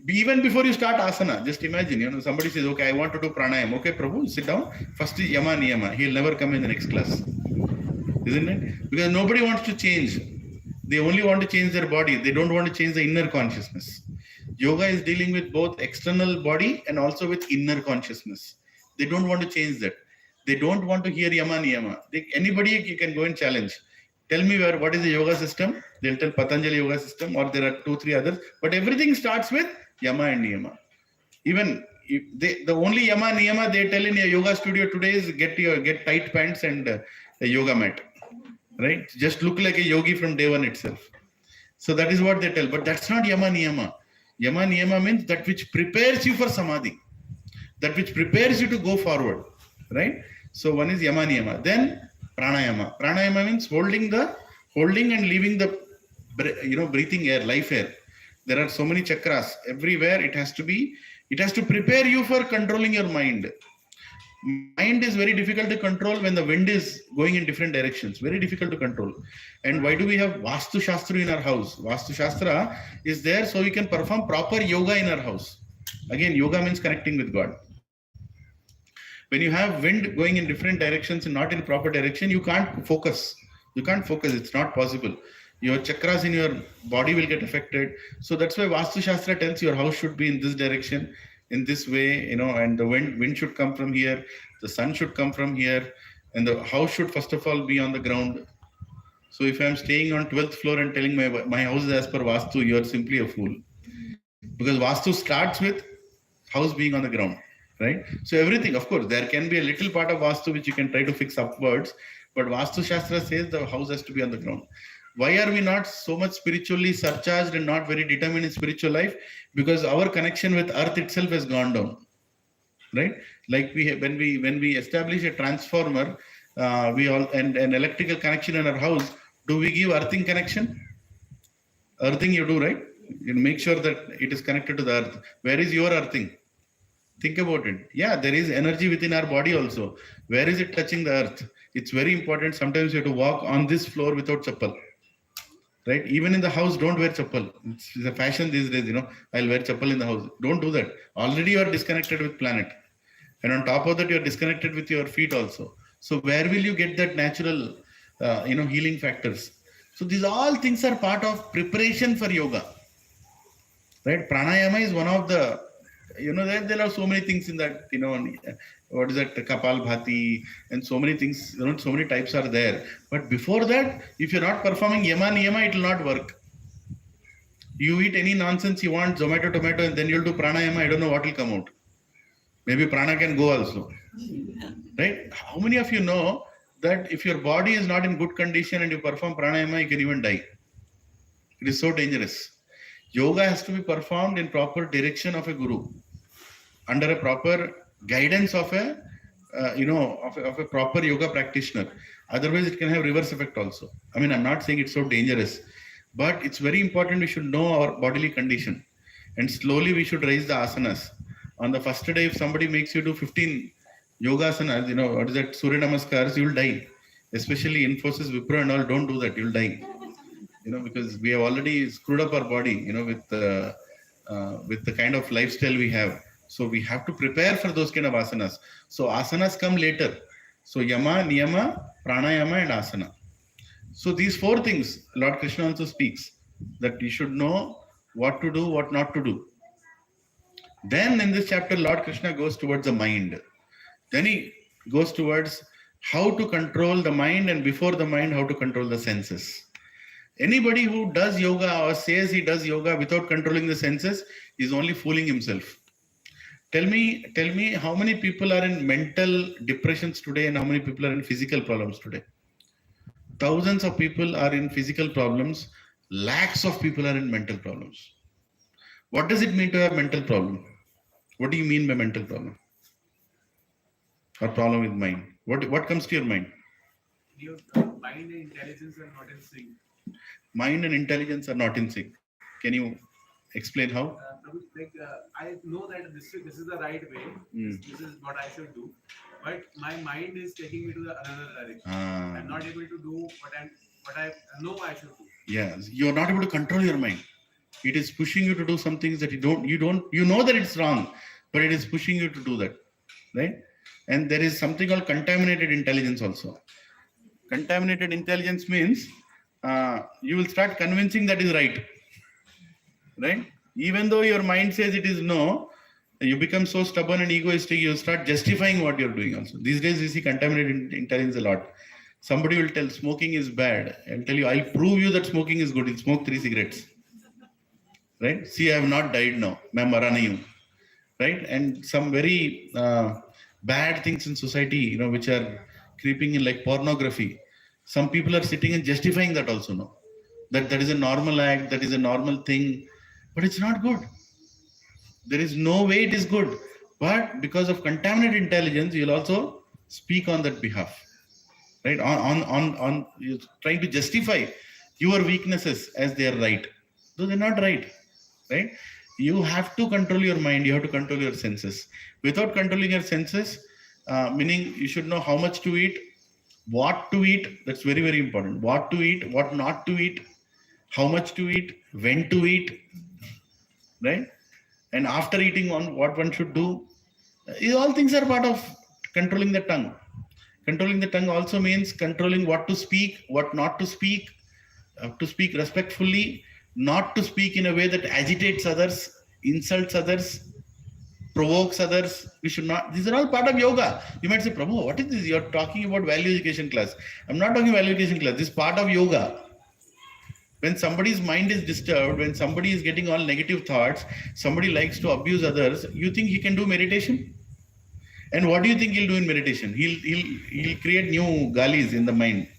Even before you start asana, just imagine, somebody says, okay, I want to do pranayam. Okay, Prabhu, sit down. First is yama niyama. He'll never come in the next class. Isn't it? Because nobody wants to change. They only want to change their body. They don't want to change the inner consciousness. Yoga is dealing with both external body and also with inner consciousness. They don't want to change that. They don't want to hear yama niyama. Anybody you can go and challenge. Tell me what is the yoga system? They'll tell Patanjali yoga system, or there are 2-3 others. But everything starts with yama and niyama. Even if the only yama niyama they tell in your yoga studio today is get tight pants and a yoga mat. Right? Just look like a yogi from day one itself. So that is what they tell. But that's not yama niyama. Yama niyama means that which prepares you for samadhi. That which prepares you to go forward. Right? So one is yama niyama. Then pranayama. Pranayama means holding and leaving the breathing air, life air. There are so many chakras. Everywhere it has to prepare you for controlling your mind. Mind is very difficult to control when the wind is going in different directions. Very difficult to control. And why do we have Vastu Shastra in our house? Vastu Shastra is there so we can perform proper yoga in our house. Again, yoga means connecting with God. When you have wind going in different directions and not in proper direction, you can't focus. It's not possible. Your chakras in your body will get affected. So that's why Vastu Shastra tells your house should be in this direction, in this way, and the wind should come from here, the sun should come from here, and the house should first of all be on the ground. So if I'm staying on 12th floor and telling my house is as per Vastu, you're simply a fool. Because Vastu starts with house being on the ground, right? So everything, of course, there can be a little part of Vastu which you can try to fix upwards, but Vastu Shastra says the house has to be on the ground. Why are we not so much spiritually surcharged and not very determined in spiritual life? Because our connection with earth itself has gone down, right? Like when we establish a transformer, we all and an electrical connection in our house. Do we give earthing connection? Earthing you do, right? You make sure that it is connected to the earth. Where is your earthing? Think about it. Yeah, there is energy within our body also. Where is it touching the earth? It's very important. Sometimes you have to walk on this floor without chappal. Right? Even in the house, don't wear chappal. It's a fashion these days, I'll wear chappal in the house. Don't do that. Already you are disconnected with planet. And on top of that, you are disconnected with your feet also. So where will you get that natural, healing factors? So these all things are part of preparation for yoga. Right? Pranayama is one of the, there are so many things in that, what is that, Kapal Bhati, and so many things, so many types are there. But before that, if you're not performing Yama Niyama, it will not work. You eat any nonsense you want, Zomato, tomato, and then you'll do Pranayama, I don't know what will come out. Maybe Prana can go also. Right? How many of you know that if your body is not in good condition and you perform Pranayama, you can even die? It is so dangerous. Yoga has to be performed in proper direction of a guru, under a proper guidance of a proper yoga practitioner. Otherwise, it can have reverse effect also. I mean, I'm not saying it's so dangerous, but it's very important we should know our bodily condition. And slowly we should raise the asanas. On the first day, if somebody makes you do 15 yoga asanas, what is that, Surya Namaskars, you will die. Especially Infosys, Wipro and all, don't do that, you'll die. Because we have already screwed up our body, with the kind of lifestyle we have. So we have to prepare for those kind of asanas. So asanas come later. So Yama, Niyama, Pranayama and Asana. So these 4 things, Lord Krishna also speaks, that you should know what to do, what not to do. Then in this chapter, Lord Krishna goes towards the mind. Then he goes towards how to control the mind, and before the mind, how to control the senses. Anybody who does yoga or says he does yoga without controlling the senses is only fooling himself. Tell me how many people are in mental depressions today and how many people are in physical problems today? Thousands of people are in physical problems. Lakhs of people are in mental problems. What does it mean to have mental problem? What do you mean by mental problem? Or problem with mind? What comes to your mind? Your mind and intelligence are not in sync. Mind and intelligence are not in sync. Can you explain how? I know that this is the right way. This is what I should do, but my mind is taking me to another direction. I'm not able to do what I know I should do. Yes, you're not able to control your mind. It is pushing you to do some things that you know that it's wrong, but it is pushing you to do that, right? And there is something called contaminated intelligence also. Contaminated intelligence means you will start convincing that is right, right? Even though your mind says it is no, you become so stubborn and egoistic, you start justifying what you're doing also. These days we see contaminated intelligence a lot. Somebody will tell smoking is bad and tell you, I'll prove you that smoking is good. You'll smoke 3 cigarettes. Right? See, I have not died now. Main mara nahi hu. Right? And some very bad things in society, which are creeping in, like pornography. Some people are sitting and justifying that also, no? That is a normal act, that is a normal thing, but it's not good. There is no way it is good. But because of contaminated intelligence, you'll also speak on that behalf. Right? On you're trying to justify your weaknesses as they are right. Though they're not right. Right? You have to control your mind, you have to control your senses. Without controlling your senses, meaning you should know how much to eat, what to eat, that's very, very important. What to eat, what not to eat, how much to eat, when to eat, right? And after eating, what one should do. These all things are part of controlling the tongue. Controlling the tongue also means controlling what to speak, what not to speak respectfully, not to speak in a way that agitates others, insults others, provokes others. We should not. These are all part of yoga. You might say, Prabhu, what is this? You're talking about value education class. I'm not talking value education class. This is part of yoga. When somebody's mind is disturbed, when somebody is getting all negative thoughts, somebody likes to abuse others, you think he can do meditation? And what do you think he'll do in meditation? He'll create new galis in the mind.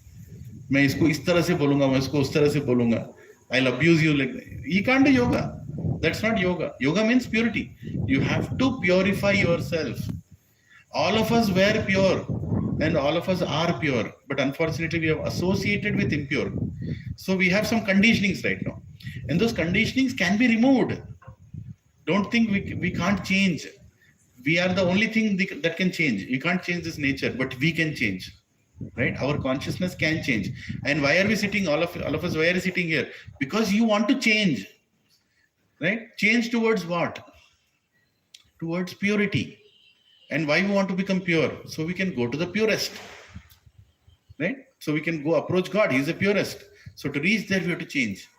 मैं इसको इस तरह से बोलूंगा, मैं इसको उस तरह से बोलूंगा, I'll abuse you like that. You can't do yoga. That's not yoga. Yoga means purity. You have to purify yourself. All of us were pure and all of us are pure, but unfortunately we have associated with impure. So we have some conditionings right now, and those conditionings can be removed. Don't think we can't change. We are the only thing that can change. You can't change this nature, but we can change. Right? Our consciousness can change. And why are we sitting, all of us, why are we sitting here? Because you want to change. Right? Change towards what? Towards purity. And why we want to become pure? So we can go to the purest. Right? So we can go approach God. He is the purest. So to reach there, we have to change.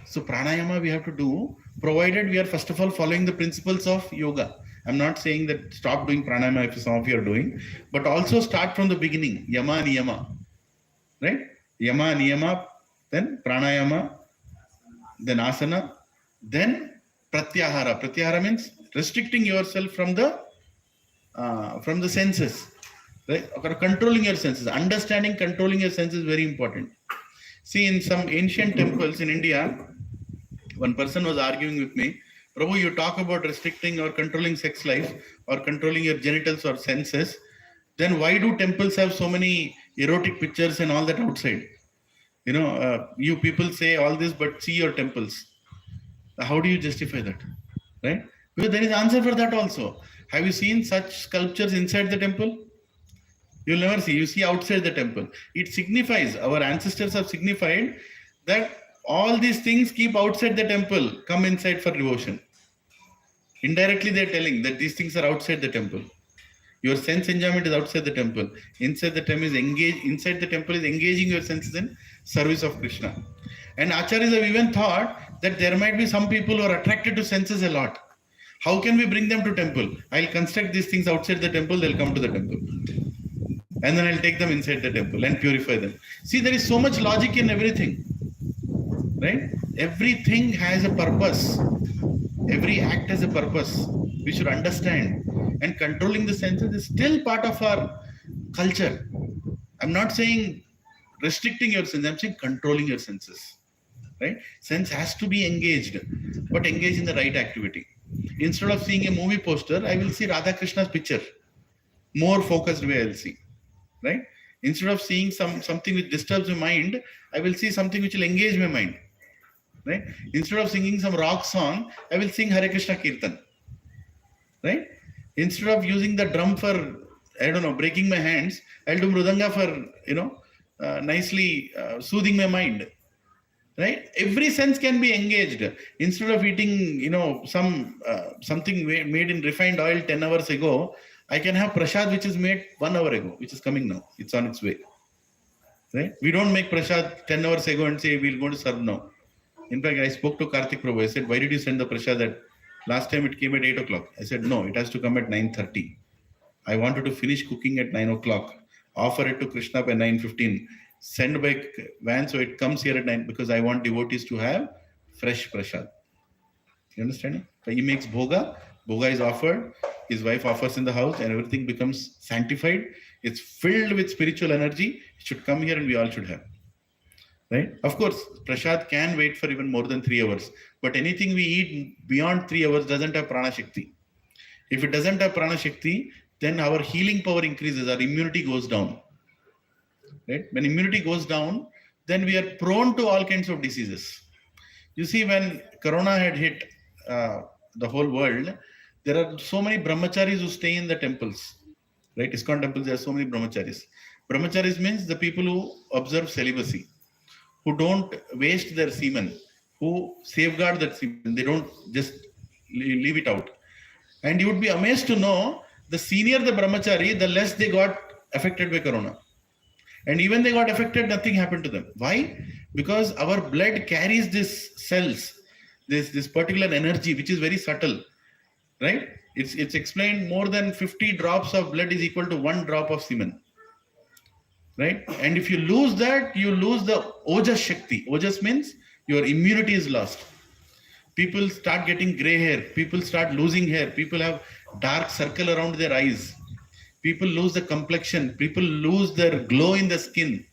So pranayama we have to do, provided we are first of all following the principles of yoga. I'm not saying that stop doing pranayama if some of you are doing, but also start from the beginning. Yama, niyama. Right? Yama, niyama, then pranayama, then asana, then pratyahara. Pratyahara means restricting yourself from the senses. Right? Or controlling your senses. Understanding controlling your senses is very important. See, in some ancient temples in India, one person was arguing with me, Prabhu, you talk about restricting or controlling sex life or controlling your genitals or senses, then why do temples have so many erotic pictures and all that outside? You know, you people say all this, but see your temples. How do you justify that? Right? Because there is answer for that also. Have you seen such sculptures inside the temple? You'll never see. You see outside the temple. It signifies, our ancestors have signified that all these things keep outside the temple, come inside for devotion. Indirectly, they're telling that these things are outside the temple. Your sense enjoyment is outside the temple. Inside the temple is engaging your senses in service of Krishna. And acharyas have even thought that there might be some people who are attracted to senses a lot. How can we bring them to temple? I'll construct these things outside the temple, they'll come to the temple. And then I'll take them inside the temple and purify them. See, there is so much logic in everything. Right? Everything has a purpose. Every act has a purpose. We should understand. And controlling the senses is still part of our culture. I'm not saying restricting your senses, I'm saying controlling your senses. Right? Sense has to be engaged, but engage in the right activity. Instead of seeing a movie poster, I will see Radha Krishna's picture. More focused way I'll see. Right? Instead of seeing something which disturbs my mind, I will see something which will engage my mind. Right? Instead of singing some rock song, I will sing Hare Krishna Kirtan. Right? Instead of using the drum for, I don't know, breaking my hands, I'll do mridanga for, nicely soothing my mind. Right? Every sense can be engaged. Instead of eating, something made in refined oil 10 hours ago, I can have prasad which is made 1 hour ago, which is coming now. It's on its way. Right? We don't make prasad 10 hours ago and say we're going to serve now. In fact, I spoke to Karthik Prabhu. I said, why did you send the prasad that last time it came at 8 o'clock? I said, no, it has to come at 9:30. I wanted to finish cooking at 9 o'clock, offer it to Krishna by 9:15, send by van so it comes here at 9 because I want devotees to have fresh prasad. You understand? So he makes bhoga. Bhoga is offered. His wife offers in the house and everything becomes sanctified. It's filled with spiritual energy. It should come here and we all should have. Right? Of course, prasad can wait for even more than 3 hours. But anything we eat beyond 3 hours doesn't have prana shakti. If it doesn't have prana shakti, then our healing power increases, our immunity goes down. Right? When immunity goes down, then we are prone to all kinds of diseases. You see, when Corona had hit the whole world, there are so many brahmacharis who stay in the temples. Right? ISKCON temples, there are so many brahmacharis. Brahmacharis means the people who observe celibacy, who don't waste their semen, who safeguard that semen. They don't just leave it out. And you would be amazed to know, the senior the brahmachari, the less they got affected by Corona. And even they got affected, nothing happened to them. Why? Because our blood carries these cells, this particular energy, which is very subtle. Right? It's explained more than 50 drops of blood is equal to 1 drop of semen. Right? And if you lose that, you lose the ojas shakti. Ojas means your immunity is lost. People start getting gray hair. People start losing hair. People have dark circle around their eyes. People lose the complexion. People lose their glow in the skin.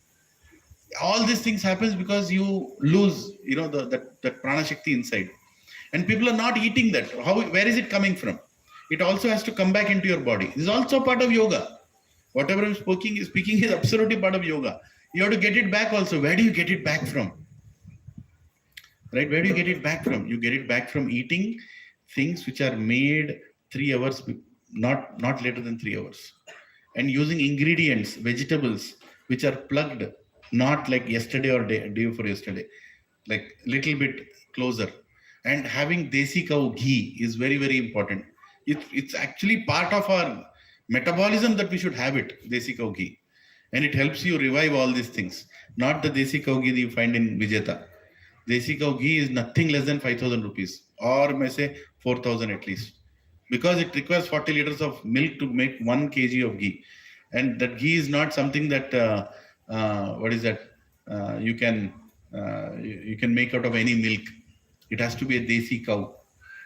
All these things happens because you lose, that prana shakti inside. And people are not eating that. Where is it coming from? It also has to come back into your body. This is also part of yoga. Whatever I'm speaking is absolutely part of yoga. You have to get it back also. Where do you get it back from? Right? Where do you get it back from? You get it back from eating things which are made 3 hours, not later than 3 hours. And using ingredients, vegetables, which are plugged, not like yesterday or day before yesterday, like little bit closer. And having desi cow ghee is very, very important. It's actually part of our metabolism that we should have it, desi cow ghee. And it helps you revive all these things. Not the desi cow ghee that you find in Vijeta. Desi cow ghee is nothing less than 5,000 rupees, or may say 4,000 at least, because it requires 40 liters of milk to make 1 kg of ghee. And that ghee is not something that you can make out of any milk. It has to be a desi cow,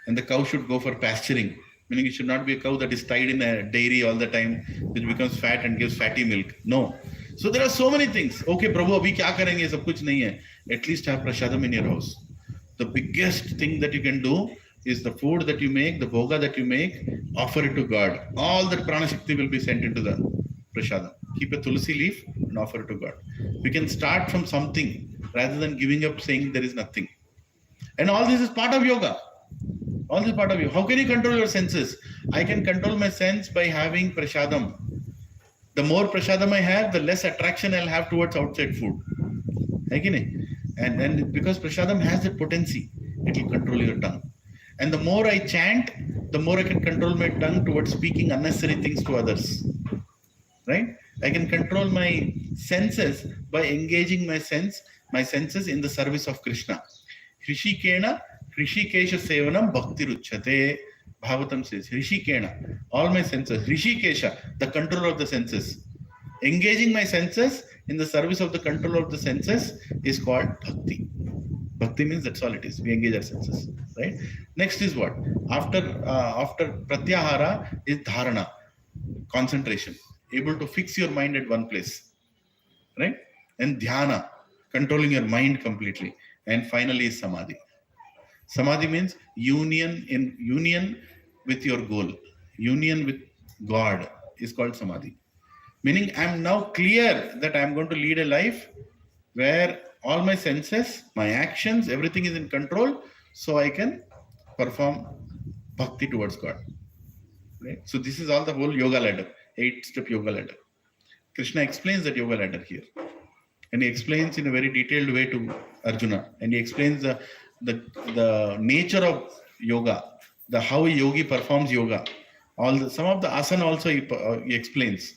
and the cow should go for pasturing, meaning it should not be a cow that is tied in a dairy all the time, which becomes fat and gives fatty milk. No. So there are so many things. Okay, Prabhu, abhi kya karenge? Sab kuch nahi hai. At least have prasadam in your house. The biggest thing that you can do is the food that you make, the bhoga that you make, offer it to God. All that prana shakti will be sent into the prasadam. Keep a tulsi leaf and offer it to God. We can start from something rather than giving up saying there is nothing. And all this is part of yoga. All this is part of you. How can you control your senses? I can control my sense by having prasadam. The more prasadam I have, the less attraction I'll have towards outside food. And because prasadam has that potency, it will control your tongue. And the more I chant, the more I can control my tongue towards speaking unnecessary things to others. Right? I can control my senses by engaging my senses in the service of Krishna. Hrishikena, Hrishikesha Sevanam Bhakti Ruchate. Bhagavatam says, Hrishikena, all my senses. Hrishikesha, the control of the senses. Engaging my senses in the service of the control of the senses is called Bhakti. Bhakti means that's all it is. We engage our senses. Right? Next is what? After Pratyahara is Dharana, concentration. Able to fix your mind at one place. Right? And Dhyana, controlling your mind completely. And finally is Samadhi. Samadhi means union with your goal. Union with God is called Samadhi. Meaning I'm now clear that I'm going to lead a life where all my senses, my actions, everything is in control, so I can perform bhakti towards God. Right? So this is all the whole yoga ladder, 8-step yoga ladder. Krishna explains that yoga ladder here. And he explains in a very detailed way to Arjuna. And he explains the nature of yoga, how a yogi performs yoga. Some of the asana also he explains,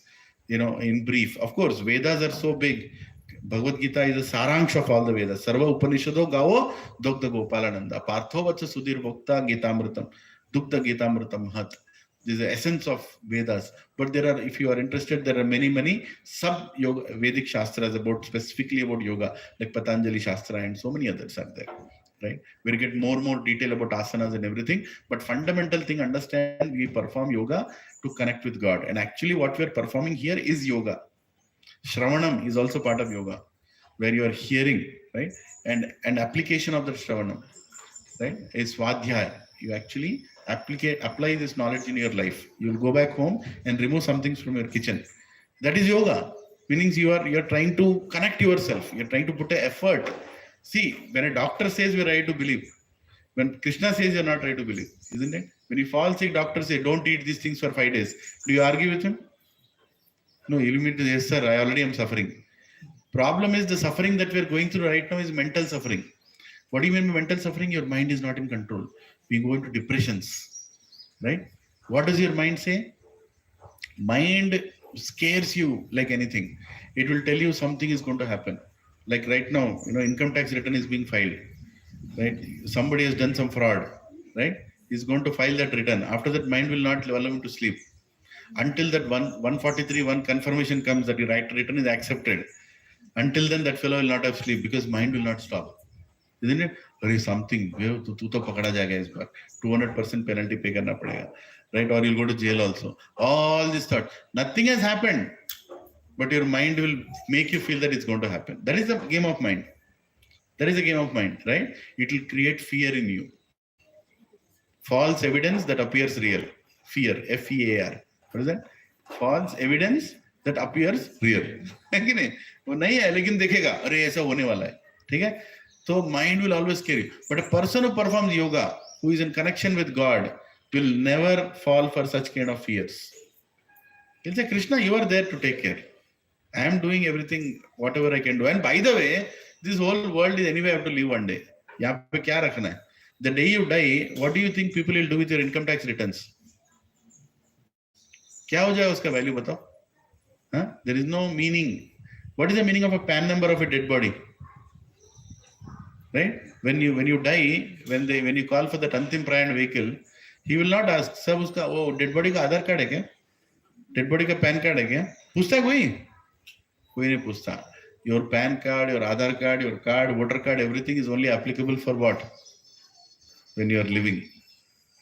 in brief. Of course, Vedas are so big. Bhagavad Gita is a saranksha of all the Vedas. Sarva Upanishado Gavo Dogda Gopalananda. Partho Vacha Sudhir Bhokta Gitamritam. Dukta Gitamritam Hat. This is the essence of Vedas. But there are, if you are interested, there are many sub-yoga Vedic Shastras specifically about yoga, like Patanjali Shastra and so many others are there. Right? We'll get more detail about asanas and everything. But fundamental thing, understand, we perform yoga to connect with God. And actually what we're performing here is yoga. Shravanam is also part of yoga, where you are hearing, right? And application of the Shravanam, right, is Svadhyaya. You actually apply this knowledge in your life. You'll go back home and remove some things from your kitchen. That is yoga. Meaning you're trying to connect yourself. You're trying to put an effort. See, when a doctor says we're ready to believe, when Krishna says you're not ready to believe, isn't it? When you fall sick, doctor says don't eat these things for 5 days. Do you argue with him? No, you mean to say, yes, sir, I already am suffering. Problem is the suffering that we're going through right now is mental suffering. What do you mean by mental suffering? Your mind is not in control. We go into depressions, right? What does your mind say? Mind scares you like anything. It will tell you something is going to happen. Like right now, income tax return is being filed, right? Somebody has done some fraud, right? He's going to file that return. After that, mind will not allow him to sleep. Until that 143 confirmation comes that your return is accepted. Until then, that fellow will not have sleep because mind will not stop. Isn't it? There is something. Tu to pakada jayega is baar. 200% penalty pay karna padega. Right? Or you'll go to jail also. All this thought. Nothing has happened. but your mind will make you feel that it's going to happen. That is a game of mind. That is a game of mind, right? It will create fear in you. False evidence that appears real. Fear, F-E-A-R. What is that? False evidence that appears real. है कि नहीं? वो नहीं है लेकिन देखेगा अरे ऐसा होने वाला है. ठीक है? So mind will always carry. But a person who performs yoga, who is in connection with God, will never fall for such kind of fears. He'll say, Krishna, you are there to take care. I am doing everything, whatever I can do. And by the way, this whole world is anyway I have to live one day. यहाँ पे क्या रखना है? The day you die, what do you think people will do with your income tax returns? क्या हो जाएगा उसका value बताओ? Huh? There is no meaning. What is the meaning of a PAN number of a dead body? Right? When you die, when you call for that अंतिम प्रयाण vehicle, he will not ask, सब उसका वो dead body का आधार card है क्या? Dead body का PAN card है क्या? पूछता है कोई नहीं पूछता. Your PAN card, your Aadhaar card, your card, voter card, everything is only applicable for what? When you are living,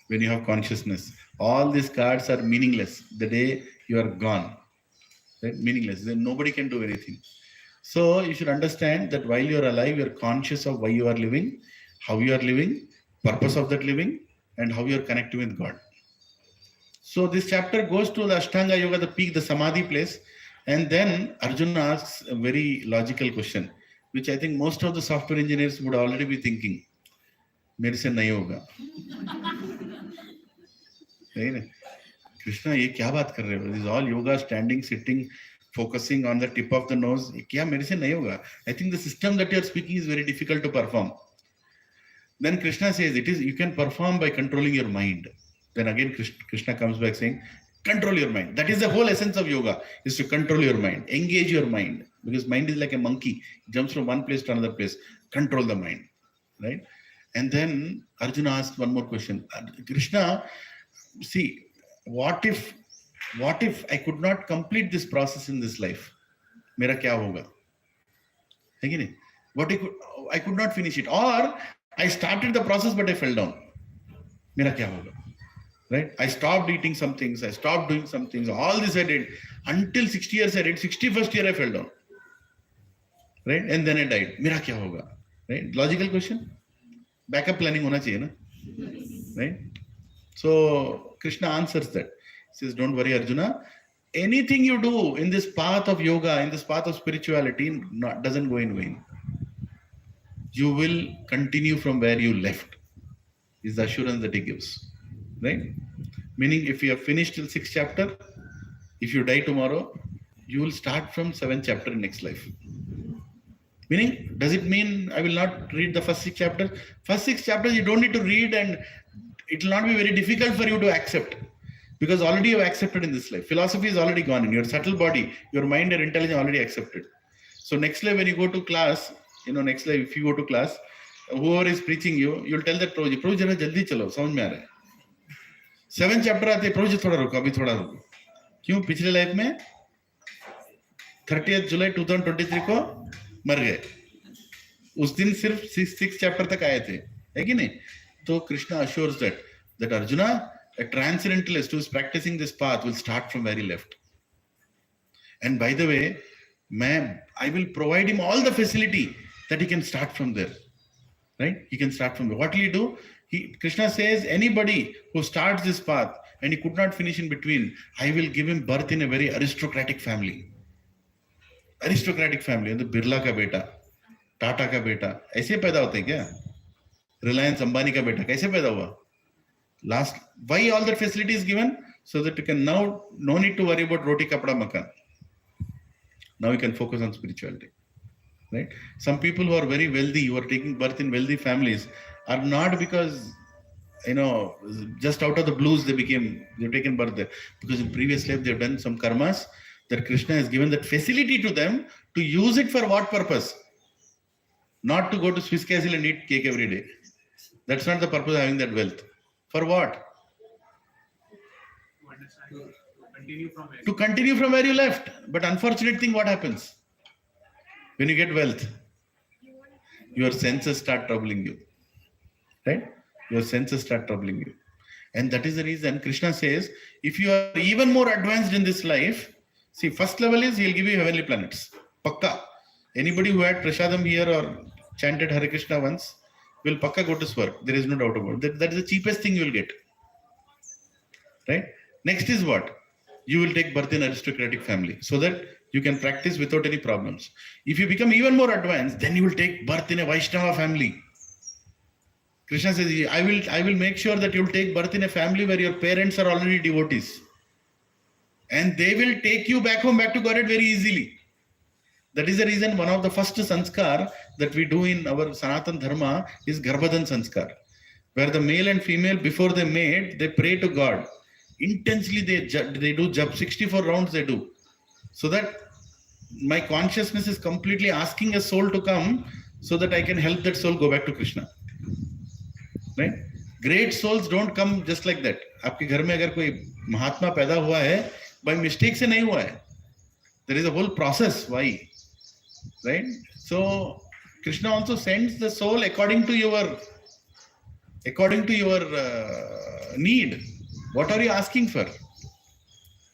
when you have consciousness. All these cards are meaningless the day you are gone. Right? Meaningless. Then nobody can do anything. So you should understand that while you are alive, you are conscious of why you are living, how you are living, purpose of that living, and how you are connecting with God. So this chapter goes to the Ashtanga Yoga, the peak, the Samadhi place. And then Arjuna asks a very logical question, which I think most of the software engineers would already be thinking. मेरे से नहीं होगा. Krishna, ये क्या बात कर रहे हो? This is all yoga, standing, sitting, focusing on the tip of the nose. ये क्या मेरे से नहीं होगा? I think the system that you are speaking is very difficult to perform. Then Krishna says, you can perform by controlling your mind. Then again Krishna comes back saying, control your mind. That is the whole essence of yoga, is to control your mind, engage your mind. Because mind is like a monkey, it jumps from one place to another place. Control the mind, right? And then Arjuna asks one more question. Krishna, see, what if I could not complete this process in this life? Mera kya hoga? है कि नहीं? What I could not finish it. Or I started the process but I fell down. Mera kya hoga? Right? I stopped eating some things. I stopped doing some things. All this I did. Until 60 years I did. 61st year I fell down. Right? And then I died. Mera kya hoga? Right? Logical question? Backup planning hona chahiye na? Right? So Krishna answers that. He says, don't worry, Arjuna. Anything you do in this path of yoga, in this path of spirituality, doesn't go in vain. You will continue from where you left. Is the assurance that he gives. Right? Meaning, if you have finished till 6th chapter, if you die tomorrow, you will start from 7th chapter in next life. Meaning, does it mean I will not read the first 6 chapters? First 6 chapters you don't need to read, and it will not be very difficult for you to accept. Because already you have accepted in this life. Philosophy is already gone in your subtle body. Your mind and intelligence already accepted. So next life when you go to class, next life if you go to class, whoever is preaching you, you'll tell that Prabhuji, jara jaldi chalo, samajh mein aa raha hai. 7th chapter आते प्रभु जी थोड़ा रुको अभी थोड़ा रुको क्यों पिछले life में 30th जुलाई 2023 को मर गए उस दिन सिर्फ 6th chapter तक आए थे है कि नहीं तो Krishna assures that Arjuna, a transcendentalist who is practicing this path, will start from where he left. And by the way, I will provide him all the facility that he can start from there. Right? He can start from there. What will he do? Krishna says, anybody who starts this path and he could not finish in between, I will give him birth in a very aristocratic family. Aristocratic family. The Birla ka beta, Tata ka beta. ऐसे पैदा होते हैं क्या? Reliance Ambani ka beta. कैसे पैदा हुआ? Why all that facility is given? So that you can now, no need to worry about roti kapda makan. Now you can focus on spirituality. Right? Some people who are very wealthy, who are taking birth in wealthy families, are not because, just out of the blues they've taken birth there. Because in previous life they've done some karmas that Krishna has given that facility to them to use it for what purpose? Not to go to Swiss Castle and eat cake every day. That's not the purpose of having that wealth. For what? To continue from where you left. But unfortunate thing, what happens? When you get wealth, your senses start troubling you. Right? Your senses start troubling you. And that is the reason Krishna says, if you are even more advanced in this life, See, first level is he'll give you heavenly planets. Pakka. Anybody who had prasadam here or chanted Hare Krishna once will pakka go to Swarg. There is no doubt about it. That is the cheapest thing you will get. Right? Next is what? You will take birth in aristocratic family so that you can practice without any problems. If you become even more advanced, then you will take birth in a Vaishnava family. Krishna says, I will make sure that you will take birth in a family where your parents are already devotees. And they will take you back home, back to Godhead very easily. That is the reason one of the first sanskar that we do in our Sanatan Dharma is Garbhadan sanskar, where the male and female, before they mate, they pray to God. Intensely they do jab, 64 rounds they do. So that my consciousness is completely asking a soul to come so that I can help that soul go back to Krishna. Right? Great souls don't come just like that. आपके घर में अगर कोई महात्मा पैदा हुआ है, by mistake से नहीं हुआ है. There is a whole process. Why? Right? So Krishna also sends the soul according to your need. What are you asking for?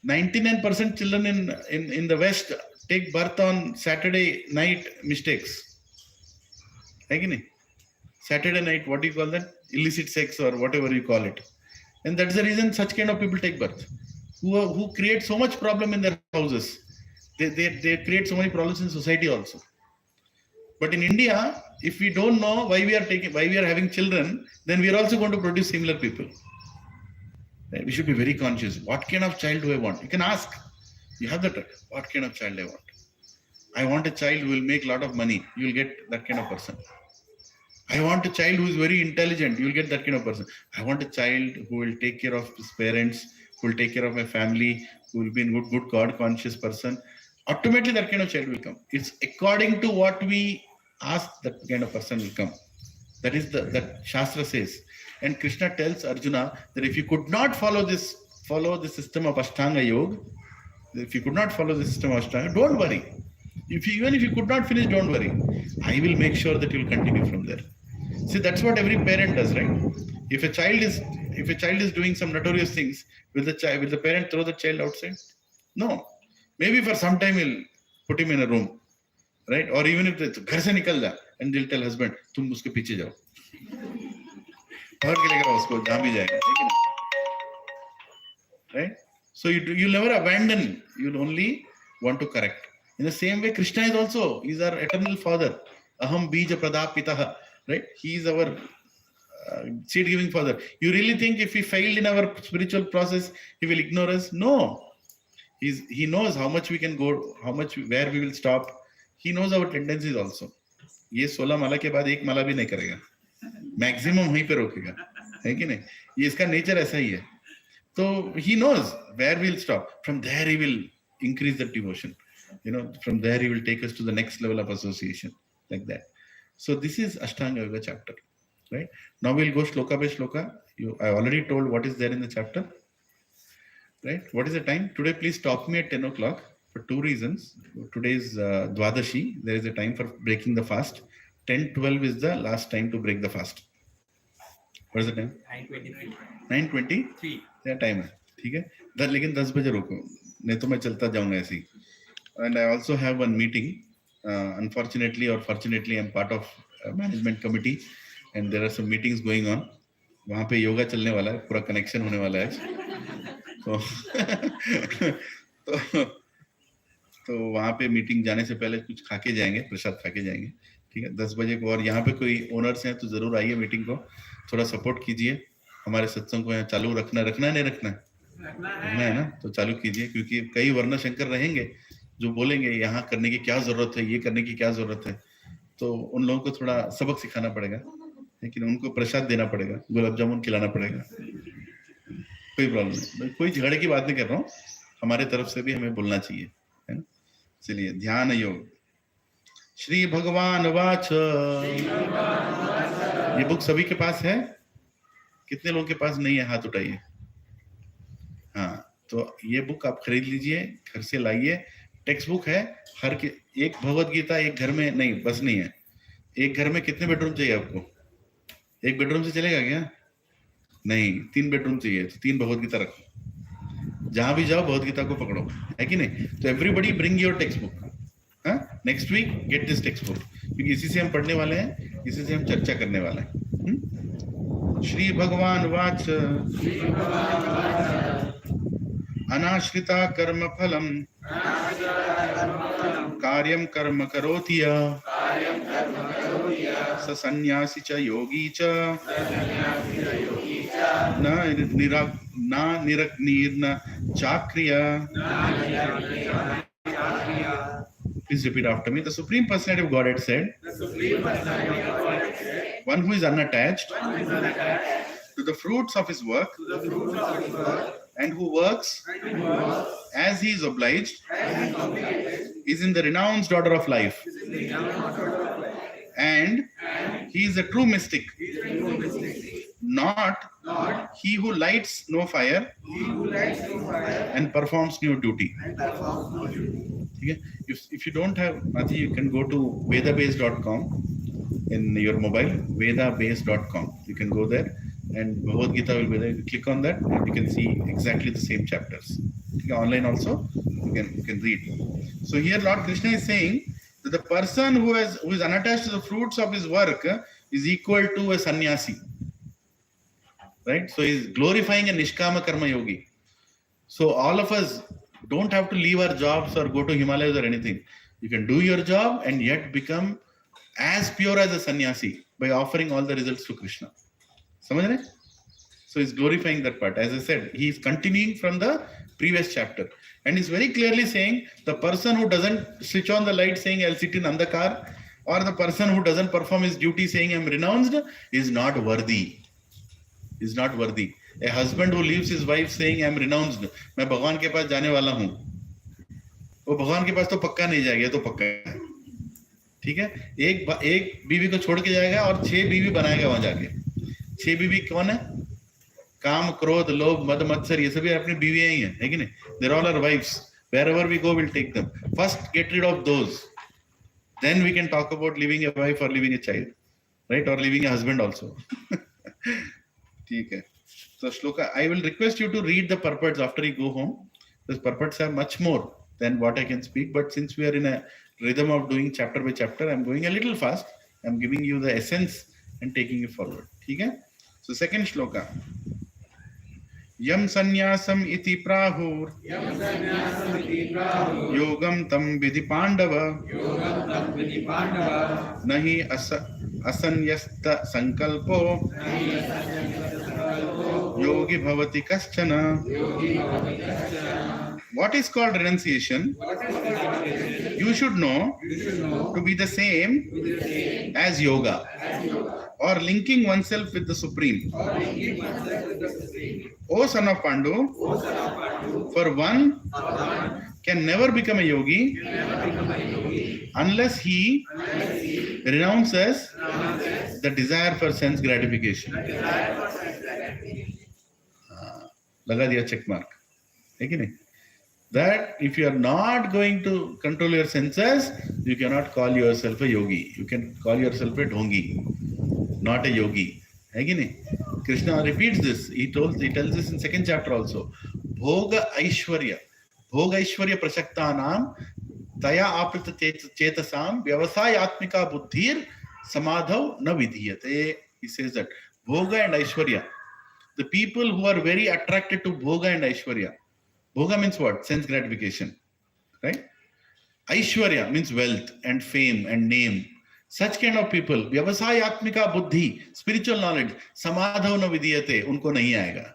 99% children in the West take birth on Saturday night mistakes. Saturday night, what do you call that? Illicit sex or whatever you call it. And that's the reason such kind of people take birth. Who create so much problem in their houses. They create so many problems in society also. But in India, if we don't know why we are having children, then we are also going to produce similar people. We should be very conscious. What kind of child do I want? You can ask. You have that. What kind of child I want? I want a child who will make a lot of money. You will get that kind of person. I want a child who is very intelligent. You will get that kind of person. I want a child who will take care of his parents, who will take care of my family, who will be a good God conscious person. Automatically that kind of child will come. It's according to what we ask, that kind of person will come. That is that Shastra says. And Krishna tells Arjuna that if you could not follow the system of Ashtanga Yoga, if you could not follow the system of Ashtanga, don't worry. Even if you could not finish, don't worry. I will make sure that you will continue from there. See, that's what every parent does, right? If a child is doing some notorious things, will the parent throw the child outside? No. Maybe for some time he'll put him in a room, right? Or even if it's घर से निकल जा, and they'll tell husband, तुम उसके पीछे जाओ. और के लेकर उसको जहाँ भी जाएगा, right? So you'll never abandon. You'll only want to correct. In the same way, Krishna is also. He's our eternal Father. Aham bija pradapitaha. Right? He is our seed-giving Father. You really think if we failed in our spiritual process, he will ignore us? No. He knows how much we can go, where we will stop. He knows our tendencies also. ये 16 माला के बाद एक माला भी नहीं करेगा. Maximum वहीं पे रोकेगा. है कि नहीं? ये इसका nature ऐसा ही है. So he knows where we'll stop. From there he will increase the devotion. From there he will take us to the next level of association, like that. So this is Ashtanga Yoga chapter, right? Now we'll go shloka by shloka. I already told what is there in the chapter, right? What is the time? Today, please stop me at 10 o'clock for two reasons. Today is Dwadashi. There is a time for breaking the fast. 10:12 is the last time to break the fast. What is the time? 9:23. क्या time है? ठीक है, लेकिन 10 बजे रोको, नहीं तो मैं चलता जाऊंगा ऐसे ही. And I also have one meeting. Unfortunately or fortunately, I'm part of a management committee, and there are some meetings going on. वहाँ पे योगा चलने वाला है, पूरा कनेक्शन होने वाला है. तो वहाँ पे मीटिंग जाने से पहले कुछ खा के जाएंगे, प्रसाद खा के जाएंगे. ठीक है, 10 बजे को. और यहाँ पे कोई ओनर्स हैं तो जरूर आइए मीटिंग को, थोड़ा सपोर्ट कीजिए. हमारे सत्संग को यहाँ चालू रखना नहीं रखना है ना, तो चालू कीजिए, क्योंकि कई वर्ण शंकर रहेंगे जो बोलेंगे यहाँ करने की क्या जरूरत है, ये करने की क्या जरूरत है. तो उन लोगों को थोड़ा सबक सिखाना पड़ेगा, लेकिन उनको प्रसाद देना पड़ेगा, गुलाब जामुन खिलाना पड़ेगा. कोई प्रॉब्लम नहीं, कोई झगड़े की बात नहीं कर रहा हूँ. हमारे तरफ से भी हमें बोलना चाहिए, है ना. चलिए, ध्यान योग. श्री भगवान वाच. ये बुक सभी के पास है? कितने लोगों के पास नहीं है? हाथ उठाइए. हाँ, तो ये बुक आप खरीद लीजिए, घर से लाइए. टेक्स्ट बुक है. एक भगवद गीता एक घर में नहीं, बस नहीं है. एक घर में कितने बेडरूम चाहिए आपको? एक बेडरूम से चलेगा क्या? नहीं, 3 बेडरूम चाहिए, तो 3 भगवद गीता रखो. जहां भी जाओ भगवद गीता को पकड़ो, है कि नहीं? तो everybody bring your text book, हाँ, next week get this text book, क्योंकि इसी से हम पढ़ने वाले हैं, इसी से हम चर्चा करने वाले हैं। श्री भगवान वाच अनाश्रिता कर्म फलम कार्यम कर्म करोति यः स सन्यासी च योगी च न निरग्निर्न चाक्रिय। Please repeat after me. The Supreme Personality of Godhead said, one who is unattached to the fruits of his work and who works as he is obliged is in the renounced order of life. And he is a true mystic, not he who lights no fire and performs no duty. Okay? If you don't have, Mati, you can go to vedabase.com in your mobile, vedabase.com. You can go there and Bhagavad Gita will be there. You click on that and you can see exactly the same chapters. Okay? Online also, you can read. So here Lord Krishna is saying that the person who is unattached to the fruits of his work is equal to a sannyasi. Right? So he is glorifying a Nishkama Karma Yogi. So all of us don't have to leave our jobs or go to Himalayas or anything. You can do your job and yet become as pure as a sannyasi by offering all the results to Krishna. Samajh rahe? So he's glorifying that part. As I said, he is continuing from the previous chapter. And he's very clearly saying the person who doesn't switch on the light saying I'll sit in Andhakar, or the person who doesn't perform his duty saying I'm renounced, is not worthy. Is not worthy. A husband who leaves his wife saying I'm renounced, मैं भगवान के पास जाने वाला हूँ, वो भगवान के पास तो पक्का नहीं जाएगा, तो पक्का है, ठीक है? एक बीवी को छोड़ के जाएगा और 6 बीवी बनाएगा वहां जाके। 6 बीवी कौन है? काम, क्रोध, लोभ, मद, मत्सर, ये सभी अपनी बीवियां ही हैं, है कि नहीं? They're all our wives. Wherever we go, we'll take them. First, get rid of those. Then we can talk about leaving a wife or leaving a child, right? Or leaving a husband also. ठीक है. So Shloka, I will request you to read the purports after you go home. Those purports are much more than what I can speak, but since we are in a rhythm of doing chapter by chapter, I'm going a little fast. I'm giving you the essence and taking it forward. ठीक है? So second Shloka. Yam sannyasam iti prahur yogam tam vidhi pandava nahi asanyasta sankalpo yogi bhavati kaschana. What is called renunciation? You should know to be the same as yoga, or linking oneself with the Supreme. O son of Pandu, for one can never become a yogi unless he renounces the desire for sense gratification. लगा दिया check mark, है कि नहीं? That if you are not going to control your senses, you cannot call yourself a yogi. You can call yourself a dhongi, not a yogi. है कि नहीं? Krishna repeats this. He tells this in second chapter also. Bhoga Aishwarya prashaktanam taya aprita chetasam vyavasayatmika buddhir samadhav na vidhiyate. He says that Bhoga and Aishwarya, the people who are very attracted to Bhoga and Aishwarya. Bhoga means what? Sense gratification, right? Aishwarya means wealth and fame and name. Such kind of people, vyavasayatmika buddhi, spiritual knowledge, samadhav na vidhiyate, उनको नहीं आएगा.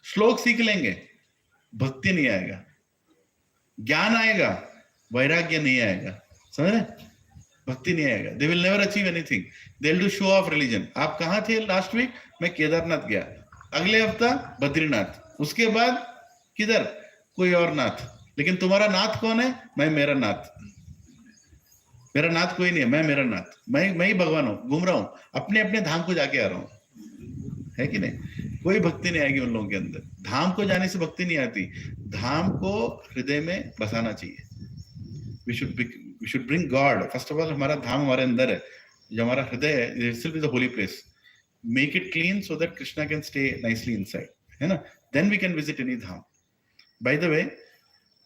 श्लोक सीख लेंगे, भक्ति नहीं आएगा. ज्ञान आएगा, वैराग्य नहीं आएगा. समझ रहे? भक्ति नहीं आएगा. They will never achieve anything. They'll do show of religion. आप कहाँ थे last week? मैं केदारनाथ गया. अगले हफ्ता बद्रीनाथ. उसके बाद किधर? कोई और नाथ. लेकिन तुम्हारा नाथ कौन है? मैं मेरा नाथ. मेरा नाथ कोई नहीं है, मैं मेरा नाथ. मैं ही भगवान हूँ. घूम रहा हूँ, अपने अपने धाम को जाके आ रहा हूँ, है कि नहीं? कोई भक्ति नहीं आएगी उन लोगों के अंदर. धाम को जाने से भक्ति नहीं आती. धाम को हृदय में बसाना चाहिए. We should bring God. First of all, हमारा धाम हमारे अंदर है. जो हमारा हृदय है, itself is a holy place. Make it clean so that Krishna can stay nicely inside. है ना? Then we can visit any Dham. By the way,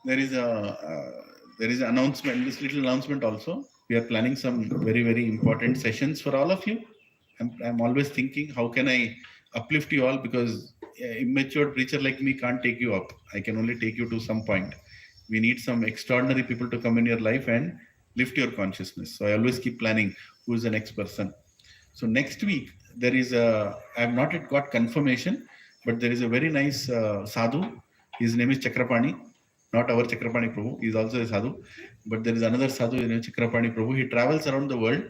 there is an announcement. This little announcement also. We are planning some very very important sessions for all of you. I'm always thinking, how can I uplift you all, because immature preacher like me can't take you up. I can only take you to some point. We need some extraordinary people to come in your life and lift your consciousness. So I always keep planning who is the next person. So next week there is I have not yet got confirmation, but there is a very nice sadhu. His name is Chakrapani, not our Chakrapani Prabhu. He is also a sadhu, but there is another sadhu, Chakrapani Prabhu. He travels around the world,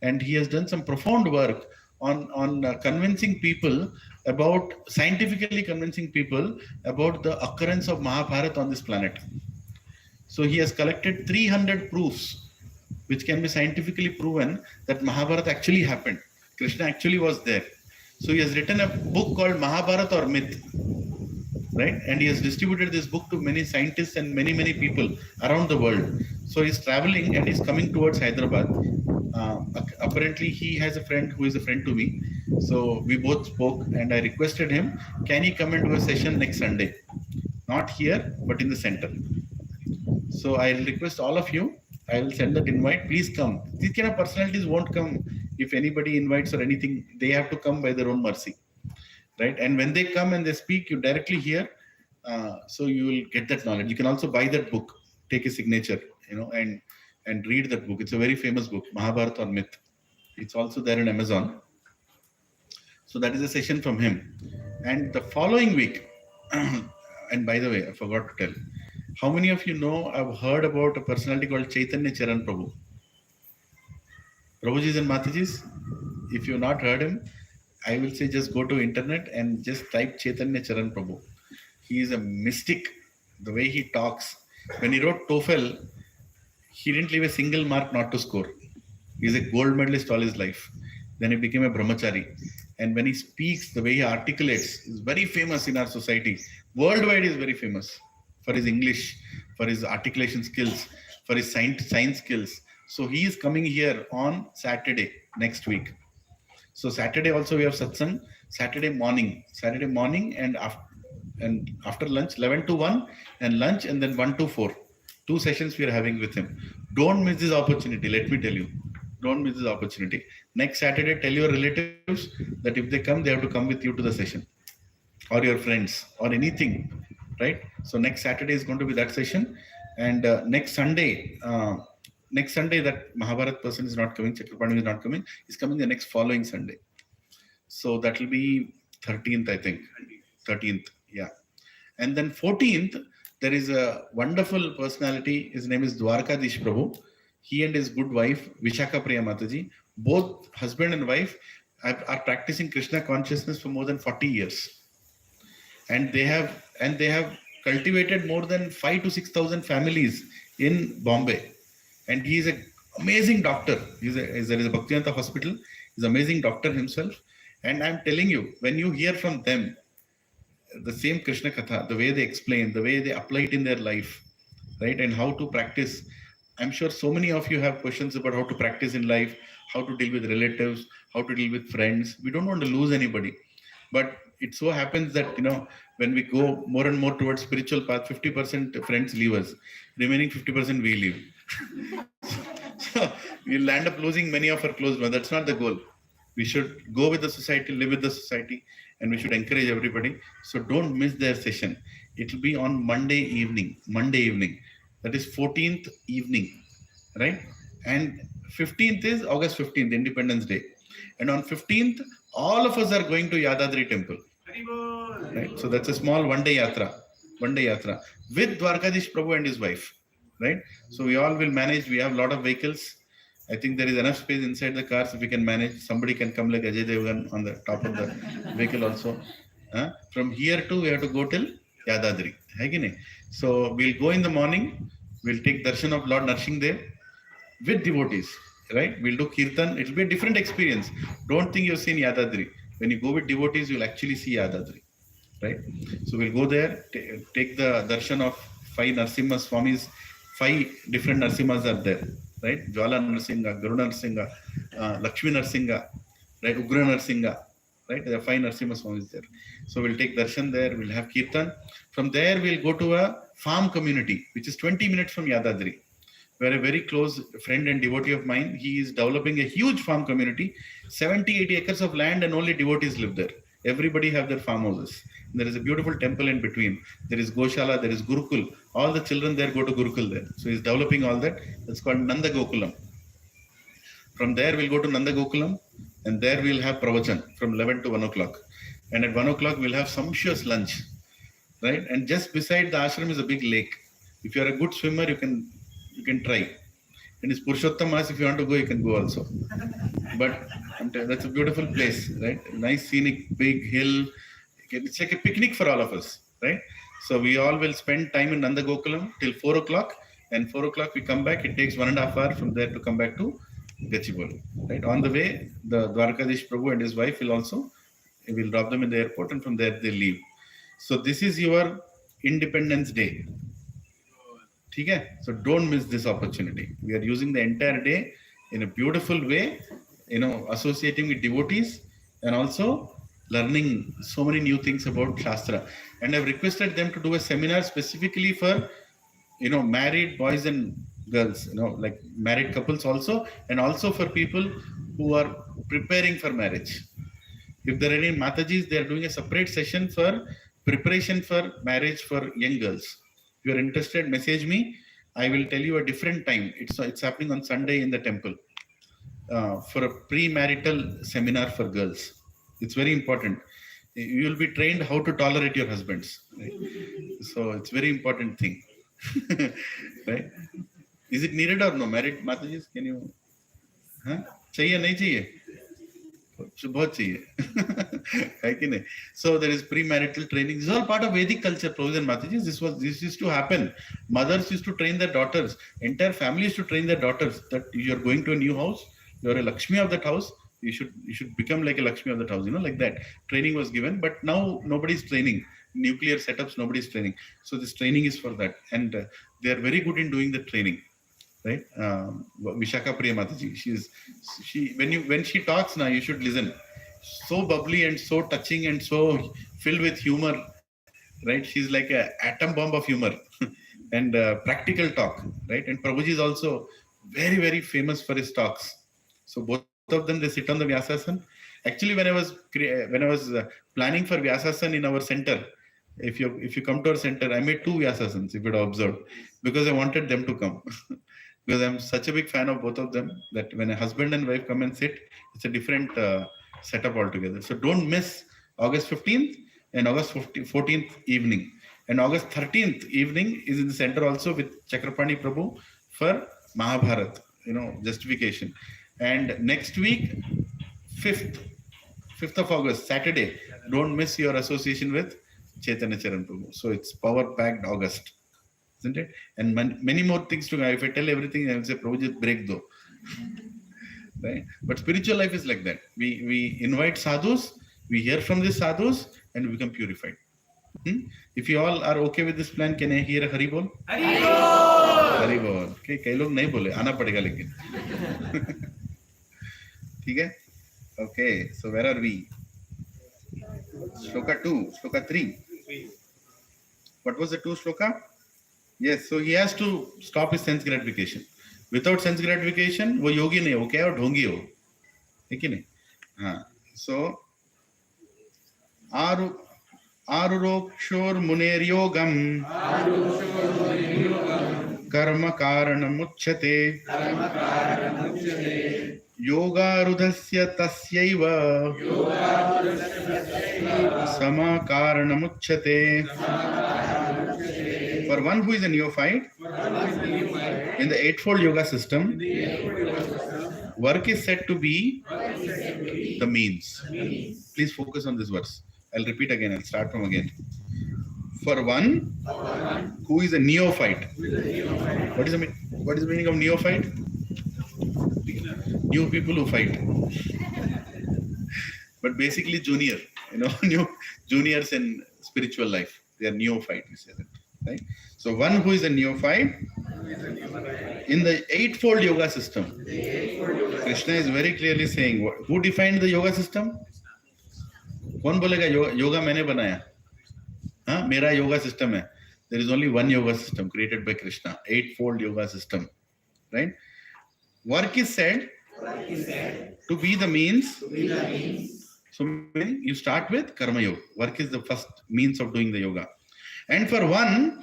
and he has done some profound work on convincing people about, scientifically convincing people about the occurrence of Mahabharata on this planet. So he has collected 300 proofs which can be scientifically proven that Mahabharata actually happened. Krishna actually was there. So he has written a book called Mahabharata or Myth, right? And he has distributed this book to many scientists and many people around the world. So he's traveling and he's coming towards Hyderabad. Apparently he has a friend who is a friend to me. So we both spoke and I requested him, can he come and do a session next Sunday? Not here, but in the center. So I'll request all of you, I will send that invite. Please come. These kind of personalities won't come if anybody invites or anything. They have to come by their own mercy, right? And when they come and they speak, you directly hear. So you will get that knowledge. You can also buy that book, take a signature, and read that book. It's a very famous book, Mahabharata or Myth. It's also there on Amazon. So that is a session from him. And the following week, and by the way, I forgot to tell. How many of you know, I've heard about a personality called Chaitanya Charan Prabhu? Prabhujis and Matajis, if you've not heard him, I will say just go to internet and just type Chaitanya Charan Prabhu. He is a mystic, the way he talks. When he wrote TOEFL, he didn't leave a single mark not to score. He's a gold medalist all his life. Then he became a brahmachari. And when he speaks, the way he articulates is very famous in our society. Worldwide, he is very famous for his English, for his articulation skills, for his science skills. So he is coming here on Saturday next week. So Saturday also we have satsang. Saturday morning and after lunch, 11 to 1 and lunch, and then 1 to 4. 2 sessions we are having with him. Don't miss this opportunity. Let me tell you. Don't miss this opportunity. Next Saturday, tell your relatives that if they come, they have to come with you to the session, or your friends, or anything, right? So next Saturday is going to be that session, and next Sunday that Mahabharat person is not coming, Chakrapani is not coming, is coming the next following Sunday. So that will be 13th, I think. 13th, yeah. And then 14th, there is a wonderful personality. His name is Dwarkadish Prabhu. He and his good wife, Vishakha Priya Mataji, both husband and wife are practicing Krishna consciousness for more than 40 years. And they have cultivated more than 5,000 to 6,000 families in Bombay. And he is an amazing doctor. There is a Bhaktivedanta hospital. He's an amazing doctor himself. And I'm telling you, when you hear from them, the same Krishna Katha, the way they explain, the way they apply it in their life, right? And how to practice. I'm sure so many of you have questions about how to practice in life, how to deal with relatives, how to deal with friends. We don't want to lose anybody. But it so happens that, when we go more and more towards spiritual path, 50% friends leave us. Remaining 50% we leave. So we'll land up losing many of our close ones. That's not the goal. We should go with the society, live with the society, and we should encourage everybody. So don't miss their session. It will be on Monday evening. That is 14th evening, right? And 15th is August 15th, Independence Day. And on 15th, all of us are going to Yadadri temple. Right? So that's a small one-day yatra with Dwarkadish Prabhu and his wife, right? So we all will manage. We have a lot of vehicles. I think there is enough space inside the cars if we can manage. Somebody can come like Ajay Devgan on the top of the vehicle also. From here to, we have to go till Yadadri. So we'll go in the morning. We'll take darshan of Lord Narsinghdev with devotees, right? We'll do kirtan. It'll be a different experience. Don't think you've seen Yadadri. When you go with devotees, you'll actually see Yadadri, right? So we'll go there, take the darshan of 5 Narsimha Swamis. 5 different Narsimhas are there, right? Jwala Narsingha, Garuda Narsingha, Lakshmi Narsingha, right? Ugra Narsingha, right? The fine Narasimha Swami is there. So we'll take darshan there, we'll have kirtan. From there, we'll go to a farm community, which is 20 minutes from Yadadri, where a very close friend and devotee of mine, he is developing a huge farm community, 70, 80 acres of land, and only devotees live there. Everybody have their farmhouses. There is a beautiful temple in between. There is Goshala, there is Gurukul. All the children there go to Gurukul there. So he's developing all that. It's called Nanda Gokulam. From there, we'll go to Nanda Gokulam, and there we'll have Pravachan from 11 to 1 o'clock. And at 1 o'clock, we'll have sumptuous lunch, right? And just beside the ashram is a big lake. If you're a good swimmer, you can try. And it's Purushottam Mas, if you want to go, you can go also. But that's a beautiful place, right? Nice scenic, big hill. It's like a picnic for all of us, right? So we all will spend time in Nanda Gokulam till 4 o'clock. And 4 o'clock we come back. It takes 1.5 hours from there to come back to Gachibowli, right? On the way, the Dwarkadish Prabhu and his wife will drop them in the airport, and from there they leave. So this is your Independence Day. Okay? So don't miss this opportunity. We are using the entire day in a beautiful way, associating with devotees and also learning so many new things about Shastra. And I've requested them to do a seminar specifically for, married boys and girls, like married couples also, and also for people who are preparing for marriage. If there are any Matajis, they are doing a separate session for preparation for marriage for young girls. If you are interested, message me. I will tell you a different time. It's happening on Sunday in the temple for a premarital seminar for girls. It's very important. You will be trained how to tolerate your husbands. Right? So it's very important thing. Right? Is it needed or no? Married Matajis, can you? चाहिए नहीं चाहिए? बहुत चाहिए. So there is premarital training. This is all part of Vedic culture, Prabhupada and Matajis. This used to happen. Mothers used to train their daughters. Entire family used to train their daughters that you are going to a new house. You are a Lakshmi of that house. You should become like a Lakshmi of that house. Like that. Training was given, but now nobody's training. Nuclear setups, nobody's training. So this training is for that, and they are very good in doing the training. Right, Vishaka Priya Mataji. When she talks now, you should listen. So bubbly and so touching and so filled with humor. Right, she's like an atom bomb of humor and practical talk. Right, and Prabhuji is also very, very famous for his talks. So both of them, they sit on the Vyasasan. Actually, when I was planning for Vyasasan in our center, if you come to our center, I made 2 Vyasasans, if you have observed, because I wanted them to come. Because I'm such a big fan of both of them that when a husband and wife come and sit, it's a different setup altogether. So don't miss August 15th and August 14th evening. And August 13th evening is in the center also with Chakrapani Prabhu for Mahabharat, justification. And next week, 5th of August, Saturday, don't miss your association with Chaitanya Charan Prabhu. So it's power-packed August. Isn't it? And many more things to go. If I tell everything, I will say, Prabhu, just break though. Right? But spiritual life is like that. We invite sadhus, we hear from these sadhus, and we become purified. If you all are okay with this plan, can I hear a Hari Bol? Hari Bol! Hari Bol. Okay, कई लोग नहीं बोले, आना पड़ेगा लेकिन. ठीक है? Okay, so where are we? Shloka 2, Shloka 3. What was the 2 Shloka? Yes, so he has to stop his sense gratification. Without sense gratification, वो योगी नहीं हो, क्या हो, ढोंगी हो, है कि नहीं? हाँ, so आरुरोक्षोर मुनेर्योगम कर्म कारणमुच्यते योगारुधस्य तस्यैव समाकारणमुच्यते. For one who is a neophyte, in the eightfold yoga system, work is said to be the means. Please focus on this verse. I'll repeat again. I'll start from again. For one who is a neophyte. What is the meaning of neophyte? New people who fight. But basically junior. New juniors in spiritual life. They are neophyte. We say that. Right? So one who is a neophyte in the eightfold yoga system. Krishna is very clearly saying, who defined the yoga system? कौन बोलेगा योगा मैंने बनाया? हाँ, मेरा yoga system है. There is only one yoga system created by Krishna, eightfold yoga system, right? Work is said to be the means. So you start with karma yoga. Work is the first means of doing the yoga. And for one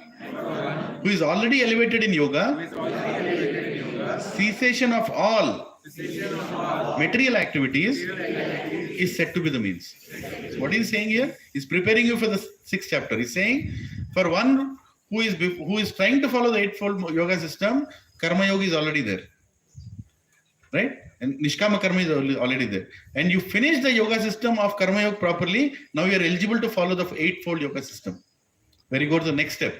who is already elevated in yoga, cessation of all material activities is said to be the means. So what he's saying here is preparing you for the 6th chapter. He's saying for one who is trying to follow the eightfold yoga system, karma yoga is already there, right? And nishkama karma is already there. And you finish the yoga system of karma yoga properly, now you are eligible to follow the eightfold yoga system, where you go to the next step.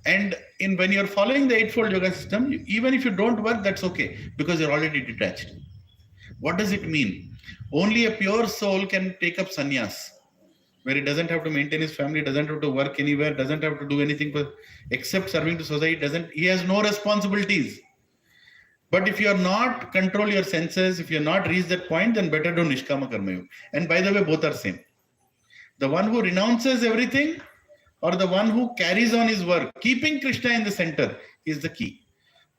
And when you are following the eightfold yoga system, even if you don't work, that's okay, because you're already detached. What does it mean? Only a pure soul can take up sannyas, where he doesn't have to maintain his family, doesn't have to work anywhere, doesn't have to do anything except serving to society. He has no responsibilities. But if you are not control your senses, if you are not reach that point, then better do nishkama karma yoga. And by the way, both are same. The one who renounces everything, or the one who carries on his work, keeping Krishna in the center, is the key.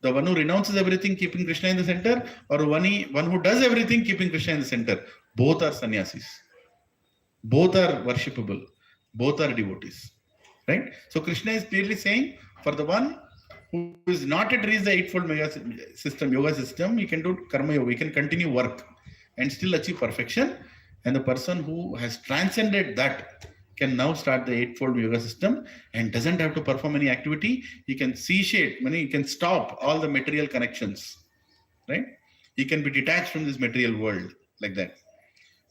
The one who renounces everything, keeping Krishna in the center, or one who does everything, keeping Krishna in the center. Both are sannyasis. Both are worshipable. Both are devotees. Right? So Krishna is clearly saying, for the one who is not yet reached the eightfold yoga system, he can do karma yoga, he can continue work and still achieve perfection. And the person who has transcended that can now start the eightfold yoga system and doesn't have to perform any activity. He can cease, he can stop all the material connections, right? He can be detached from this material world like that.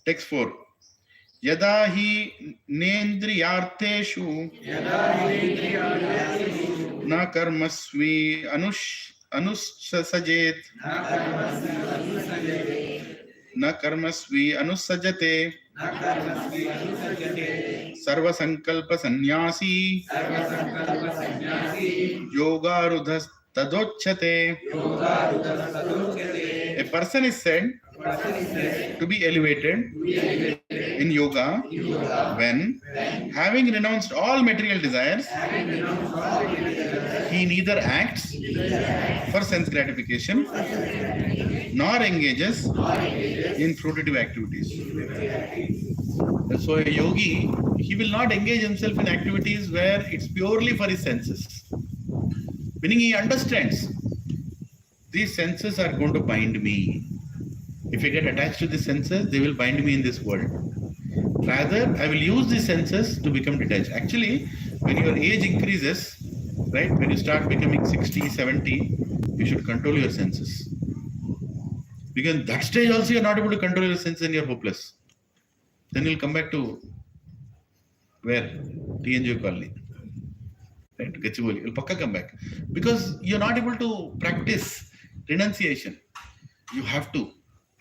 Text 4. Yada hi nendriyarteshu na karmasvi anusajet na karmasvi anusajate sarva sankalpa sannyasi yogarudhas tadocchate. A person is said to be elevated in yoga when, having renounced all material desires, he neither acts for sense gratification nor engages in fruitive activities. So a yogi, he will not engage himself in activities where it's purely for his senses. Meaning he understands these senses are going to bind me. If I get attached to the senses, they will bind me in this world. Rather, I will use the senses to become detached. Actually, when your age increases, right, when you start becoming 60, 70, you should control your senses. Because at that stage also you're not able to control your senses and you're hopeless. Then you'll come back to where? TNG colony. Right? Gachibowli. You'll pakka come back. Because you're not able to practice renunciation. You have to.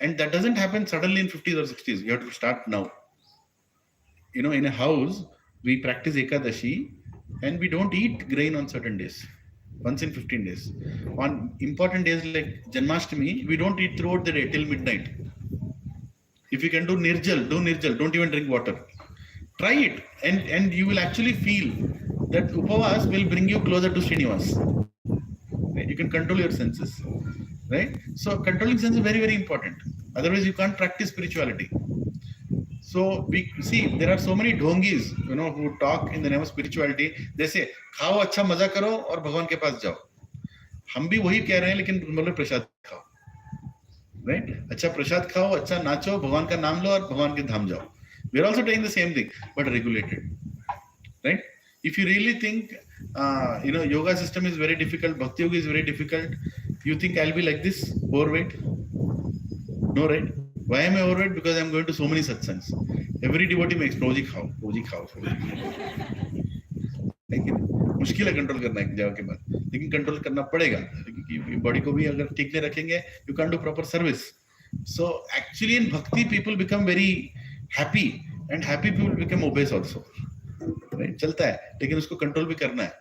And that doesn't happen suddenly in 50s or 60s. You have to start now. You know, in a house, we practice Ekadashi and we don't eat grain on certain days. Once in 15 days. On important days like Janmashtami, we don't eat throughout the day till midnight. If you can do Nirjal, do Nirjal. Don't even drink water. Try it. And you will actually feel that Upavas will bring you closer to Srinivas. Right? You can control your senses. Right? So controlling sense is very, very important. Otherwise, you can't practice spirituality. So we see there are so many dhongis, you know, who talk in the name of spirituality. They say, "Khao अच्छा मजा करो और भगवान के पास जाओ." हम भी वही कह रहे हैं, लेकिन बोले प्रसाद खाओ, right? अच्छा प्रसाद खाओ, अच्छा नाचो, भगवान का नाम लो और भगवान के धाम जाओ. We are also doing the same thing, but regulated, right? If you really think, you know, yoga system is very difficult, bhakti yoga is very difficult, you think I'll be like this, overweight? No, right? Why am I overweight? Because I'm going to so many satsangs. Every devotee makes Prabhuji khao, Prabhuji khao, Prabhuji khao. लेकिन मुश्किल है control करना एक जगह के बाद, लेकिन control करना पड़ेगा क्योंकि बॉडी को भी अगर ठीक नहीं रखेंगे, you can't do proper service. So actually in bhakti people become very happy and happy people become obese also. Right? चलता है, लेकिन उसको कंट्रोल भी करना है.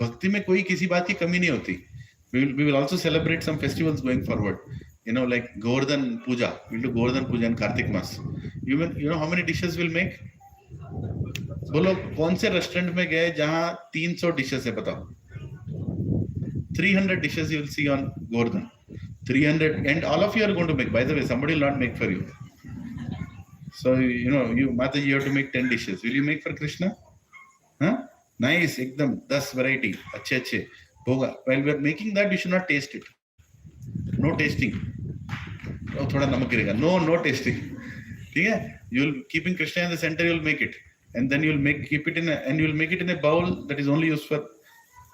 भक्ति में कोई किसी बात की कमी नहीं होती. We will also celebrate some festivals going forward. You know, like Govardhan Puja. We'll do Govardhan Puja in Kartik Mas. You know how many dishes we'll make? बोलो कौन से रेस्टोरेंट में गए जहां 300 डिशेस है, बताओ. 300 dishes you will see on Govardhan. 300, and all of you are going to make. By the way, somebody will not make for you. So you Mataji, you have to make 10 dishes. Will you make for Krishna? Huh? Nice, ekdam 10 variety. अच्छे होगा. While we are making that, you should not taste it. No tasting. Oh, थोड़ा नमक गिरेगा. No tasting. ठीक है? You'll keeping Krishna in the center. You'll make it, and then you'll keep it and you'll make it in a bowl that is only used for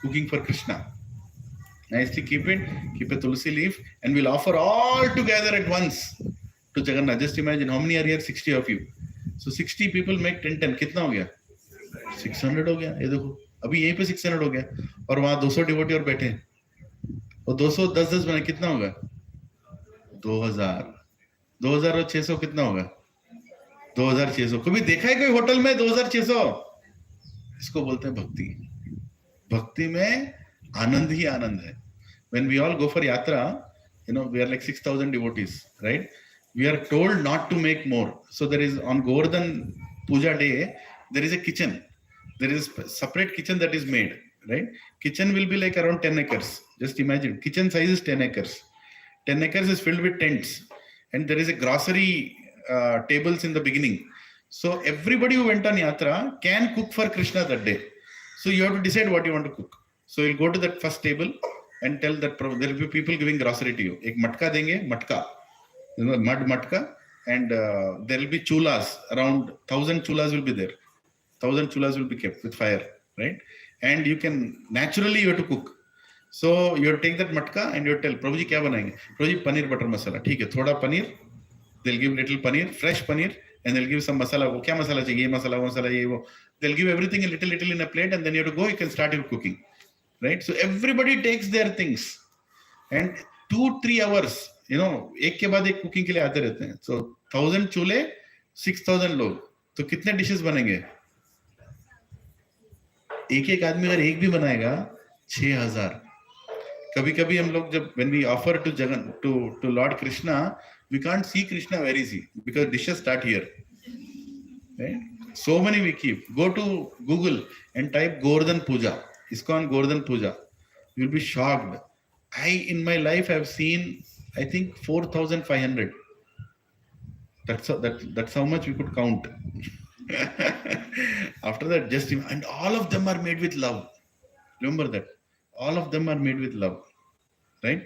cooking for Krishna. Nicely keep a tulsi leaf, and we'll offer all together at once to Jagannath. Just imagine how many are here? 60 of you. So 60 people make 10. कितना हो गया? 600 हो गया. ये देखो, अभी यहीं पे 600 हो गया, और वहां 200 डिवोटी और बैठे हैं, और 200 10 बने, कितना होगा? 2000. 2000 और 600 कितना होगा? 2600. कभी देखा है कोई होटल में 2600? इसको बोलते हैं भक्ति. भक्ति में आनंद ही आनंद है. When we all go for yatra, we are like 6,000 devotees, right? We are told not to make more. So there is, on Govardhan Puja day, there is a kitchen. There is a separate kitchen that is made, right? Kitchen will be like around 10 acres. Just imagine, kitchen size is 10 acres. 10 acres is filled with tents, and there is a grocery tables in the beginning. So everybody who went on yatra can cook for Krishna that day. So you have to decide what you want to cook. So you'll go to that first table and tell that there will be people giving grocery to you. एक मटका देंगे, मटका, mud मटका, and there will be chulas, around 1,000 chulas will be there. 1,000 chulas will be kept with fire, right? And you can, naturally you have to cook. So you have to take that matka and you tell, Prabhu ji kya banayenge? Prabhu ji, paneer butter masala. ठीक है, थोड़ा paneer. They'll give little paneer, fresh paneer, and they'll give some masala. वो क्या masala चाहिए? ये masala, वो masala, ये वो. They'll give everything a little in a plate, and then you have to go. You can start your cooking, right? So everybody takes their things, and 2-3 hours, एक के बाद एक cooking के लिए आते रहते हैं. So 1,000 चूल्हे, 6,000 लोग. तो कितने dishes बनेंगे? एक आदमी अगर एक भी बनाएगा 6,000. कभी हम लोग जब when we offer to Lord Krishna, we can't see Krishna very easy because dishes start here, right? So many we keep. Go to Google and type Govardhan Puja. ISKCON Govardhan Puja. You'll be shocked. In my life have seen, I think 4,500. That's how much we could count. After that, and all of them are made with love. Remember that. All of them are made with love, right?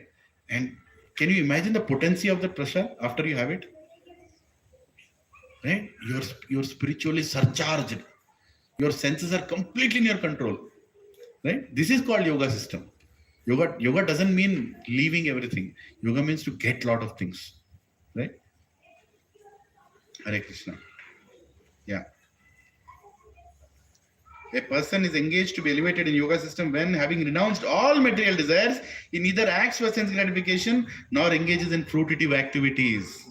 And can you imagine the potency of the prasad after you have it? Right? You're spiritually surcharged. Your senses are completely in your control, right? This is called yoga system. Yoga doesn't mean leaving everything. Yoga means to get a lot of things, right? Hare Krishna. Yeah. A person is engaged to be elevated in yoga system when, having renounced all material desires, he neither acts for sense gratification nor engages in fruitive activities.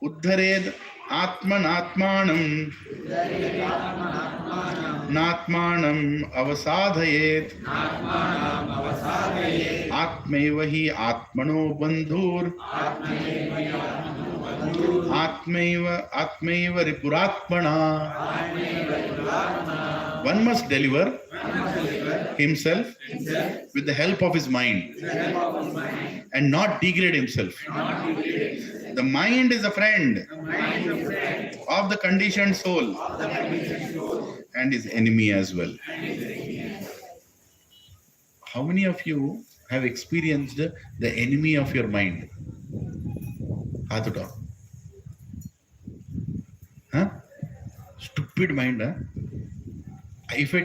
Uddhared atmanatmanam natmanam avasadhayet atmaiva hi atmano bandhur atmaiva ripuratmana. One must deliver himself with the help of his mind and not degrade himself. The mind is a friend of the conditioned soul and his enemy as well. How many of you have experienced the enemy of your mind? Hath it all. Huh? Stupid mind, huh? If I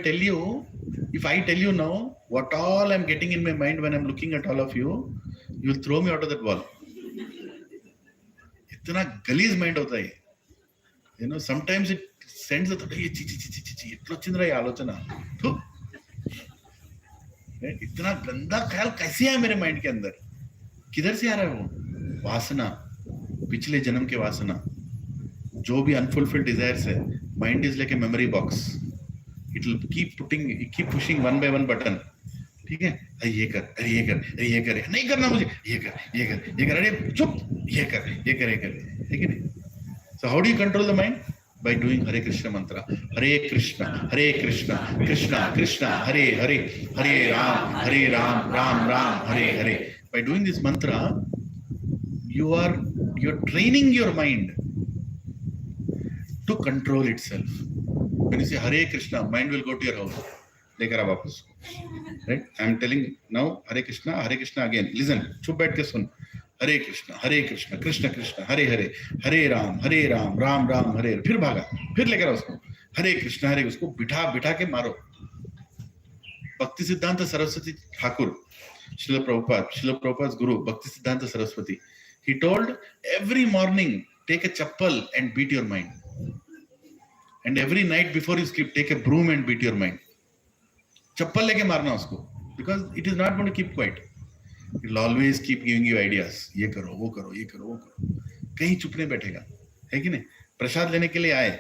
tell you now what all I'm getting in my mind when I'm looking at all of you, you'll throw me out of that wall. इतना गलीज mind होता है. Sometimes it sends a thought, इतना चिंद्रा ये आलोचना, इतना गंदा ख्याल कैसे है मेरे माइंड के अंदर? किधर से आ रहा है वो? वासना, पिछले जन्म के वासना, जो भी unfulfilled desires है. Mind is like a memory box. It will keep pushing one by one button. ठीक है? अरे ये कर, अरे ये कर, अरे ये कर, नहीं करना मुझे, ये कर, अरे चुप, ये कर, है कि नहीं? So how do you control the mind? by doing Hare Krishna mantra. Hare Krishna, Krishna Krishna, Hare Hare, Hare Ram, Ram Ram, Hare Hare. By doing this mantra, you're training your mind to control itself. When you say Hare Krishna, mind will go to your house. लेकर आ वापस, right? I am telling now Hare Krishna again. Listen, चुप बैठ के सुन. Hare Krishna, Krishna Krishna, Hare Hare, Hare Ram, Ram Ram, Hare Hare. फिर भागा, फिर लेकर आ उसको. Hare Krishna, उसको बिठा के मारो. भक्ति सिद्धांत Saraswati Thakur, Srila Prabhupada's guru, Bhakti Siddhanta Saraswati, he told every morning take a chappal and beat your mind, and every night before you sleep take a broom and beat your mind. चप्पल लेके मारना उसको, because it is not going to keep quiet. It will always keep giving you ideas. ये करो, वो करो, ये करो, वो करो. कहीं चुप नहीं बैठेगा, है कि नहीं? प्रसाद लेने के लिए आए,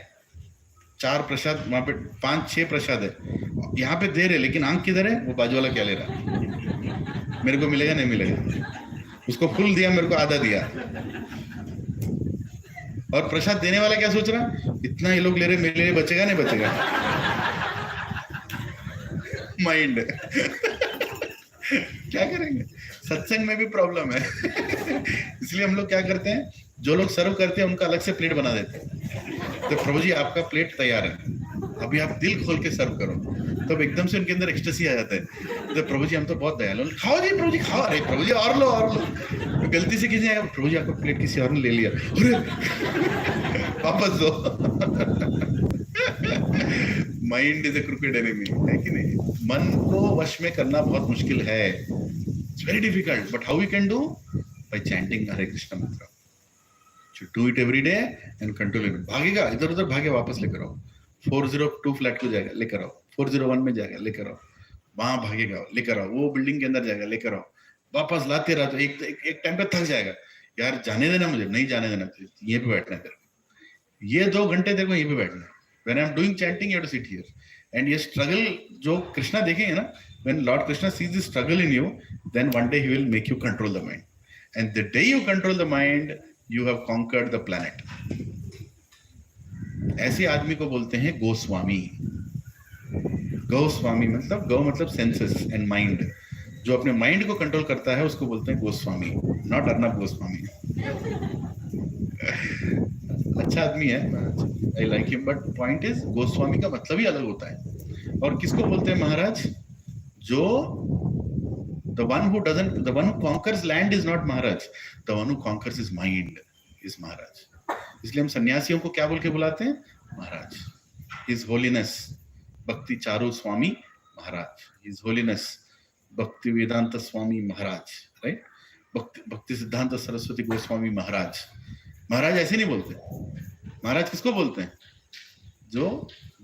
4 प्रसाद वहां पे 5-6 प्रसाद है, यहाँ पे दे रहे, लेकिन आंख किधर है? वो बाजू वाला क्या ले रहा है? मेरे को मिलेगा नहीं मिलेगा? उसको फुल दिया, मेरे को आधा दिया. और प्रसाद देने वाला क्या सोच रहा? इतना ये लोग ले रहे, मेरे लिए बचेगा नहीं बचेगा? माइंड क्या करेंगे? सत्संग में भी प्रॉब्लम है. इसलिए हम लोग क्या करते हैं, जो लोग सर्व करते हैं उनका अलग से प्लेट बना देते हैं. तो प्रभु जी आपका प्लेट तैयार है, अभी आप दिल खोल के सर्व करो. तब एकदम से उनके अंदर एक्सटेसी आ जाता है. तो प्रभु जी हम तो बहुत दयालु, खाओ जी प्रभु जी खाओ. अरे प्रभु जी और लो और लो. गलती से किसी ने, प्रभु जी आपका प्लेट किसी और ने ले लिया, अरे वापस दो. Mind is a crooked enemy, है कि नहीं? मन को वश में करना बहुत मुश्किल है. It's very difficult, but how we can do? By chanting Hare Krishna mantra. Do it every day and control it. भागेगा इधर उधर, भागे वापस लेकर आओ. 402 फ्लैट को जाएगा, लेकर आओ. 401 में जाएगा, लेकर आओ. वहां भागेगा, लेकर आओ. वो बिल्डिंग के अंदर जाएगा, लेकर आओ. वापस लाते रहो. तो एक टाइम पे थक जाएगा, यार जाने देना, मुझे नहीं जाने देना, यहीं पे बैठना है. ये 2 घंटे देखो यहीं पे बैठना है. When I am doing chanting, you have to sit here. And ये struggle जो कृष्णा देखेंगे ना, when Lord Krishna sees this struggle in you, then one day he will make you control the mind. And the day you control the mind, you have conquered the planet. ऐसे आदमी को बोलते हैं गोस्वामी. गोस्वामी मतलब, गौ मतलब सेंसेस एंड माइंड. जो अपने माइंड को कंट्रोल करता है उसको बोलते हैं गोस्वामी, नॉट अर्नब गोस्वामी. अच्छा आदमी है, I like him, but point is Goswami का मतलब ही अलग होता है. और किसको बोलते हैं महाराज? जो the one who conquers land is not Maharaj, the one who conquers his mind is महाराज. इसलिए हम सन्यासियों को क्या बोल के बुलाते हैं? महाराज. His Holiness भक्ति चारू स्वामी महाराज, His Holiness भक्ति वेदांत स्वामी महाराज, राइट? भक्ति सिद्धांत सरस्वती गोस्वामी महाराज. महाराज ऐसे नहीं बोलते. महाराज किसको बोलते हैं?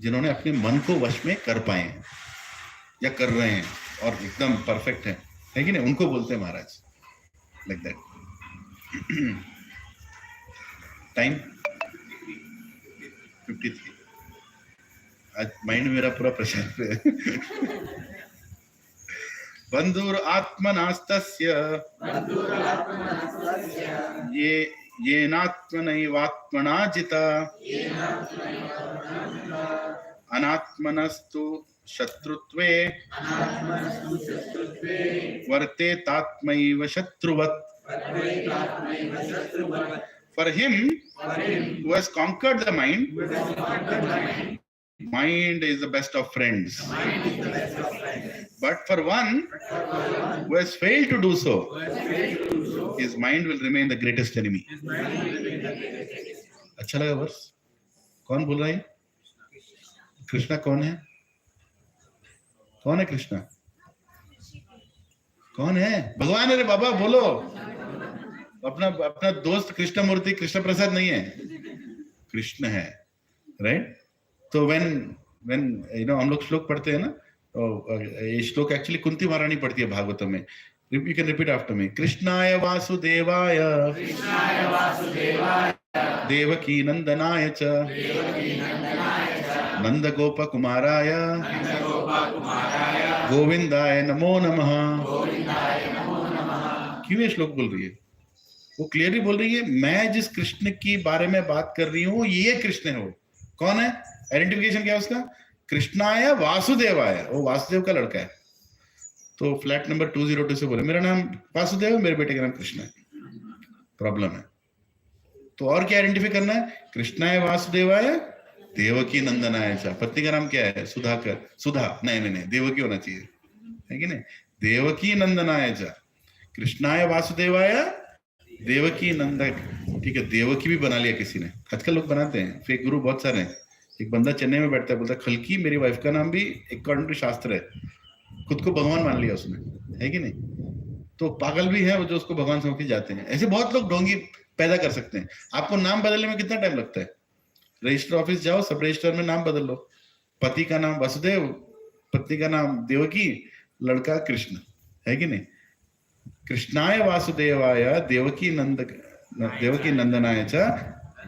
जिन्होंने अपने मन को वश में कर पाए हैं या कर रहे हैं और एकदम परफेक्ट है कि नहीं? उनको बोलते हैं महाराज. Like that. टाइम 53. आज माइंड मेरा पूरा प्रशांत है. बंधुर आत्मनास्तस्य ये नात्मनैवात्मना जिता अनात्मनस्तु शत्रुत्वे वर्तेतात्मैव शत्रुवत्. For him who has conquered the mind is the best of friends. But for one who has failed to do so, his mind will remain the greatest enemy. अच्छा लगा वर्ष? कौन बोल रहा है? कृष्णा कौन है? कौन है कृष्णा? कौन है? भगवान है रे बाबा, बोलो. अपना दोस्त कृष्ण मूर्ति कृष्ण प्रसाद नहीं है, कृष्ण है, राइट? तो when हम लोग श्लोक पढ़ते हैं ना, ये श्लोक एक्चुअली कुंती महारानी पढ़ती है भागवतम में. You can repeat after me. कृष्णाय वासुदेवाय देवकी नंदनाय च नंद गोप कुमाराय गोविंदाय नमो नमः. क्यों ये श्लोक बोल रही है? वो क्लियरली बोल रही है, मैं जिस कृष्ण की बारे में बात कर रही हूँ ये कृष्ण है. वो कौन है? आइडेंटिफिकेशन क्या है उसका? कृष्णाय वासुदेवाय, वो वासुदेव का लड़का है। तो फ्लैट नंबर 202 से बोले मेरा नाम वासुदेव है, मेरे बेटे का नाम कृष्ण है, प्रॉब्लम है। तो और क्या आइडेंटिफाई करना है? कृष्णाय वासुदेवाय देवकी नंदनाय च। पत्नी का नाम क्या है? सुधाकर, सुधा, नहीं देवकी होना चाहिए, है कि नहीं? देवकी नंदनाय च, कृष्णाय वासुदेवाय देवकी नंदक। ठीक है, देवकी भी बना लिया किसी ने, आजकल लोग बनाते हैं, फेक गुरु बहुत सारे हैं। एक बंदा चेन्नई में बैठता है, बोलता है खलकी मेरी वाइफ का नाम भी अकॉर्डिंग टू शास्त्र है, खुद को भगवान मान लिया उसने, है कि नहीं? तो पागल भी है वो जो उसको भगवान समझ के जाते हैं। ऐसे बहुत लोग ढोंगी पैदा कर सकते हैं। आपको नाम बदलने में कितना टाइम लगता है? रजिस्टर ऑफिस जाओ, सब रजिस्टर में नाम बदल लो, पति का नाम वसुदेव, पत्नी का नाम देवकी, लड़का कृष्ण, है कि नहीं? कृष्णाय वासुदेवाय देवकी नंदनाय च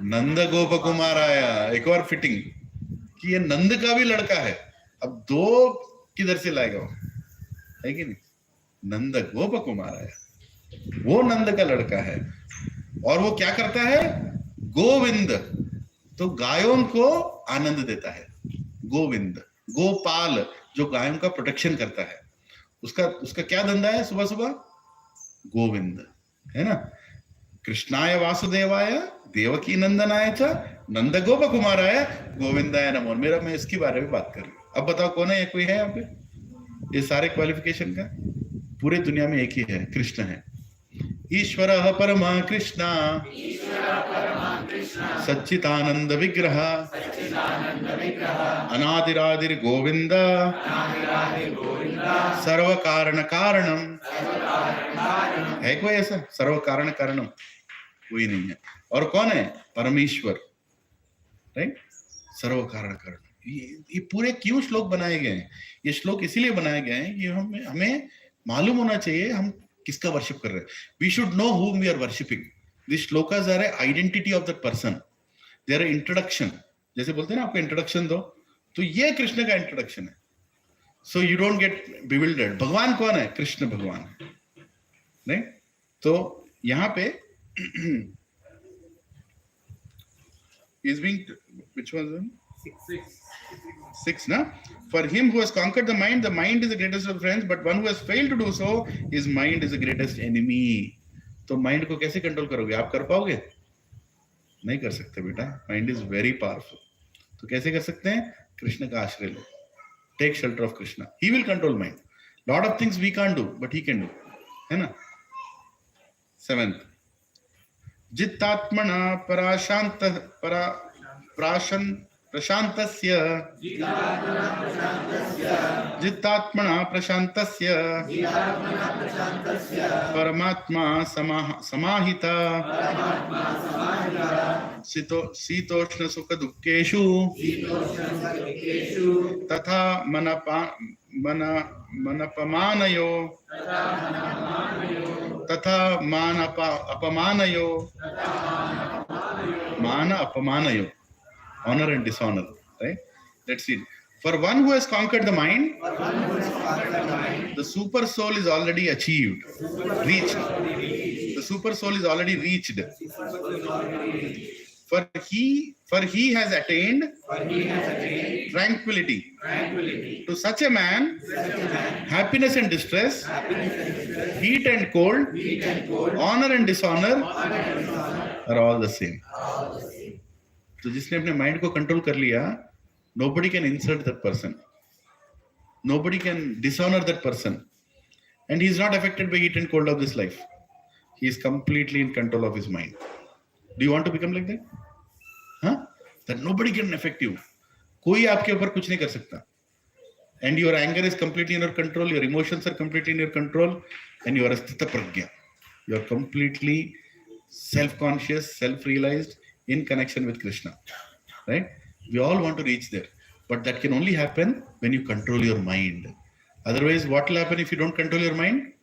नंद गोप कुमाराय। एक और फिटिंग कि ये नंद का भी लड़का है। अब दो किधर से लाएगा वो, है कि नहीं? नंद गोप कुमाराय, वो नंद का लड़का है। और वो क्या करता है? गोविंद, तो गायों को आनंद देता है। गोविंद, गोपाल, जो गायों का प्रोटेक्शन करता है, उसका क्या धंधा है? सुबह सुबह गोविंद, है ना? कृष्णाय वासुदेवाय देवकी नंदनाय च नंद गोप कुमाराय गोविंदाय नमो। मैं इसके बारे में बात कर रही हूँ। अब बताओ कौन है? ये कोई है यहाँ पे? ये सारे क्वालिफिकेशन का पूरे दुनिया में एक ही है, कृष्ण है। ईश्वरः परमा कृष्ण सच्चिदानंद विग्रह अनादिरादिर गोविंद सर्व कारण कारणम। है कोई ऐसा? सर्व कारण कारणम कोई नहीं है। और कौन है? परमेश्वर, राइट? सर्व कारण कारण। ये पूरे क्यों श्लोक बनाए गए हैं? ये श्लोक इसीलिए बनाए गए हैं कि हमें मालूम होना चाहिए हम किसका वर्शिप कर रहे हैं। We should know whom we are worshipping. These shlokas are an identity of that person. They are an introduction. जैसे बोलते हैं ना आपको इंट्रोडक्शन दो, तो ये कृष्ण का इंट्रोडक्शन है। So you don't get bewildered. भगवान कौन है? कृष्ण भगवान है, नहीं? तो यहाँ पे is being, which was it? 6 na? For him who has conquered the mind is the greatest of friends, but one who has failed to do so, his mind is the greatest enemy. तो mind को कैसे control करोगे? आप कर पाओगे? नहीं कर सकते बेटा, माइंड इज वेरी पावरफुल। तो कैसे कर सकते हैं? कृष्ण का आश्रय लो, take shelter of Krishna, he will control mind. Lot of things we can't do but he can do, है ना? 7th, जित्तात्मना प्रशान्तस्य जित्तात्मना प्रशान्तस्य परमात्मा समाहिता शीतोष्ण सुख दुःखेषु तथा मनपमानयो तथा मान अपमानयो, honor and dishonor, right? Let's see. For one who has conquered the mind, the super soul is already achieved, reached. The super soul is already reached. For he has attained tranquility. To such a man, happiness and distress, heat and cold, honor and dishonor are all the same. तो जिसने अपने mind को control कर लिया, nobody can insult that person, nobody can dishonor that person, and he is not affected by heat and cold of this life. He is completely in control of his mind. Do you want to become like that? Huh? That nobody can affect you. कोई आपके ऊपर कुछ नहीं कर सकता. And your anger is completely in your control, your emotions are completely in your control, and you are a sthita prajna. You are completely self-conscious, self-realized, in connection with Krishna, right? We all want to reach there, but that can only happen when you control your mind. Otherwise, what will happen if you don't control your mind?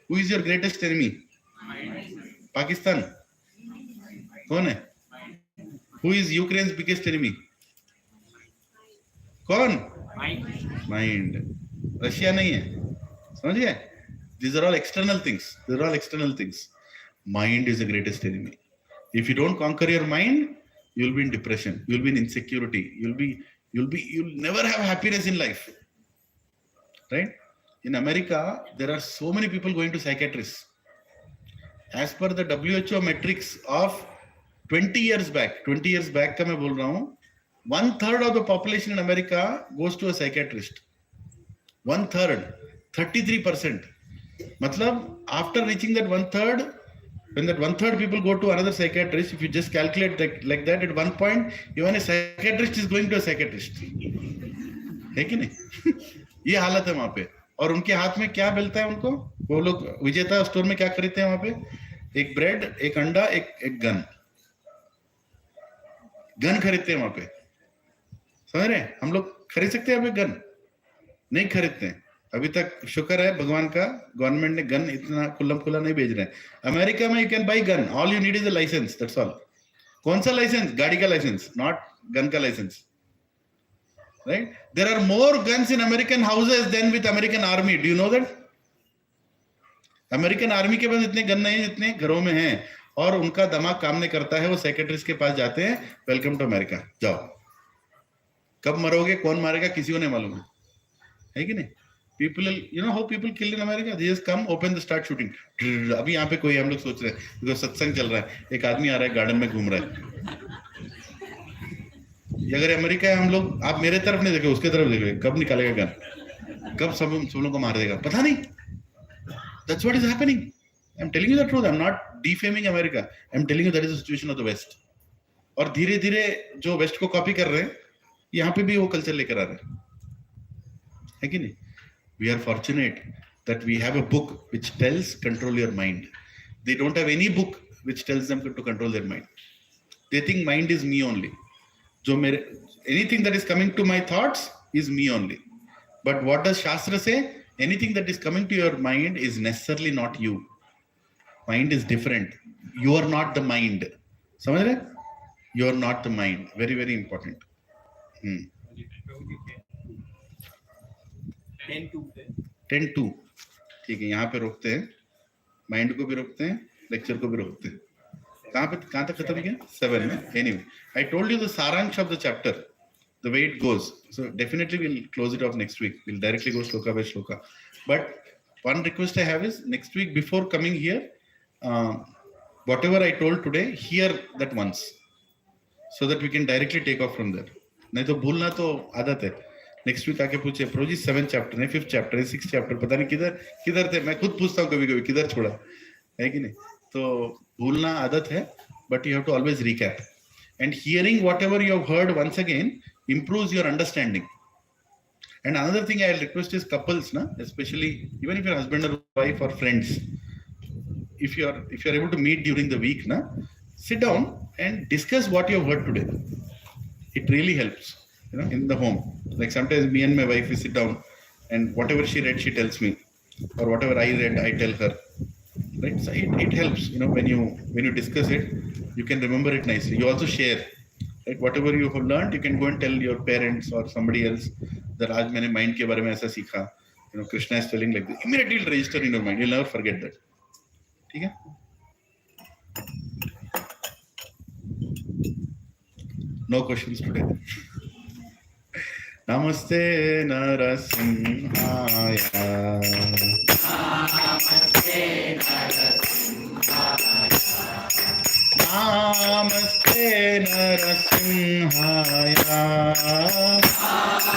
Who is your greatest enemy? Pakistan. कौन है? Who is Ukraine's biggest enemy? कौन? Mind. Russia नहीं है, समझ गए? These are all external things. These are all external things. Mind is the greatest enemy. If you don't conquer your mind, you'll be in depression, you'll be in insecurity, you'll never have happiness in life, right? In America, there are so many people going to psychiatrists. As per the WHO metrics of 20 years back का मैं बोल रहा हूँ, 1/3 of the population in America goes to a psychiatrist. 1/3, 33%. मतलब after reaching that 1/3, when that 1/3 people go to another psychiatrist, if you just calculate that, like that, at one point even a psychiatrist is going to a psychiatrist. है कि नहीं? ये हालत है वहां पे. और उनके हाथ में क्या मिलता है उनको? वो लोग विजेता स्टोर में क्या खरीदते हैं वहां पे? एक ब्रेड, एक अंडा, एक गन खरीदते हैं वहां पे. समझ रहे हैं? हम लोग खरीद सकते हैं अभी गन? नहीं खरीदते हैं अभी तक. शुक्र है भगवान का, गवर्नमेंट ने गन इतना खुल्लम खुला नहीं भेज रहे हैं. अमेरिका में you can buy gun, all you need is a license, that's all. कौन सा लाइसेंस? गाड़ी का लाइसेंस, नॉट गन का license. Right? There are more guns in American houses than with American army. Do you know that? American army के पास इतने gun नहीं है जितने घरों में हैं. और उनका दिमाग काम नहीं करता है. वो सेक्रेटरीज के पास जाते हैं, वेलकम टू अमेरिका, जाओ. कब मरोगे, कौन मारेगा, किसी को नहीं मालूम है कि नहीं? People, you know how people kill in America? They just come, open, they start shooting. अभी यहाँ पे कोई हम लोग सोच रहे हैं, because सत्संग चल रहा है, एक आदमी आ रहा है गार्डन में घूम रहा है. अगर अमेरिका है, हम लोग, आप मेरे तरफ नहीं देखे, उसके तरफ देखे, कब निकालेगा गन, कब सब लोगों को मार देगा, पता नहीं. That's what is happening. I'm telling you the truth. I'm not defaming America. I'm telling you that is the situation of the West. और धीरे धीरे जो वेस्ट को कॉपी कर रहे हैं, यहाँ पे भी वो कल्चर लेकर आ रहे हैं, है कि नहीं? We are fortunate that we have a book which tells control your mind. They don't have any book which tells them to control their mind. They think mind is me only. Anything that is coming to my thoughts is me only. But what does Shastra say? Anything that is coming to your mind is necessarily not you. Mind is different. You are not the mind. समझ रहे? You are not the mind. Very, very important. 10:02. ठीक है, यहाँ पे रोकते हैं, mind को भी रोकते हैं, लेक्चर को भी रोकते हैं. कहाँ तक खत्म किया? 7 में. Anyway, I told you the saransh of the chapter, the way it goes. So definitely we'll close it off next week. We'll directly go shloka by shloka. But one request I have is next week before coming here, whatever I told today, hear that once, so that we can directly take off from there. नहीं तो भूलना तो आदत है. Next week आके पूछे, प्रभु जी 7th chapter है, 5th chapter है, 6th चैप्टर, पता नहीं किधर थे. मैं खुद पूछता हूँ कभी कभी, किधर छोड़ा है कि नहीं. तो भूलना आदत है, but you have to always recap. And hearing whatever you have heard once again improves your understanding. And another thing I'll request is couples, especially even if you're husband or wife or friends, if you're able to meet during the week, sit down and discuss what you have heard today. It really helps, in the home. Like sometimes me and my wife, we sit down and whatever she read, she tells me, or whatever I read, I tell her. Right? So it helps, when you discuss it, you can remember it nicely. You also share, right? Whatever you have learned, you can go and tell your parents or somebody else that आज मैंने mind के बारे में ऐसा सीखा. Krishna is telling like this. Immediately it'll register in your mind. You'll never forget that. ठीक है? No questions today. Namaste Narasimhaya. Namaste Narasimhaya. Namaste Narasimhaya.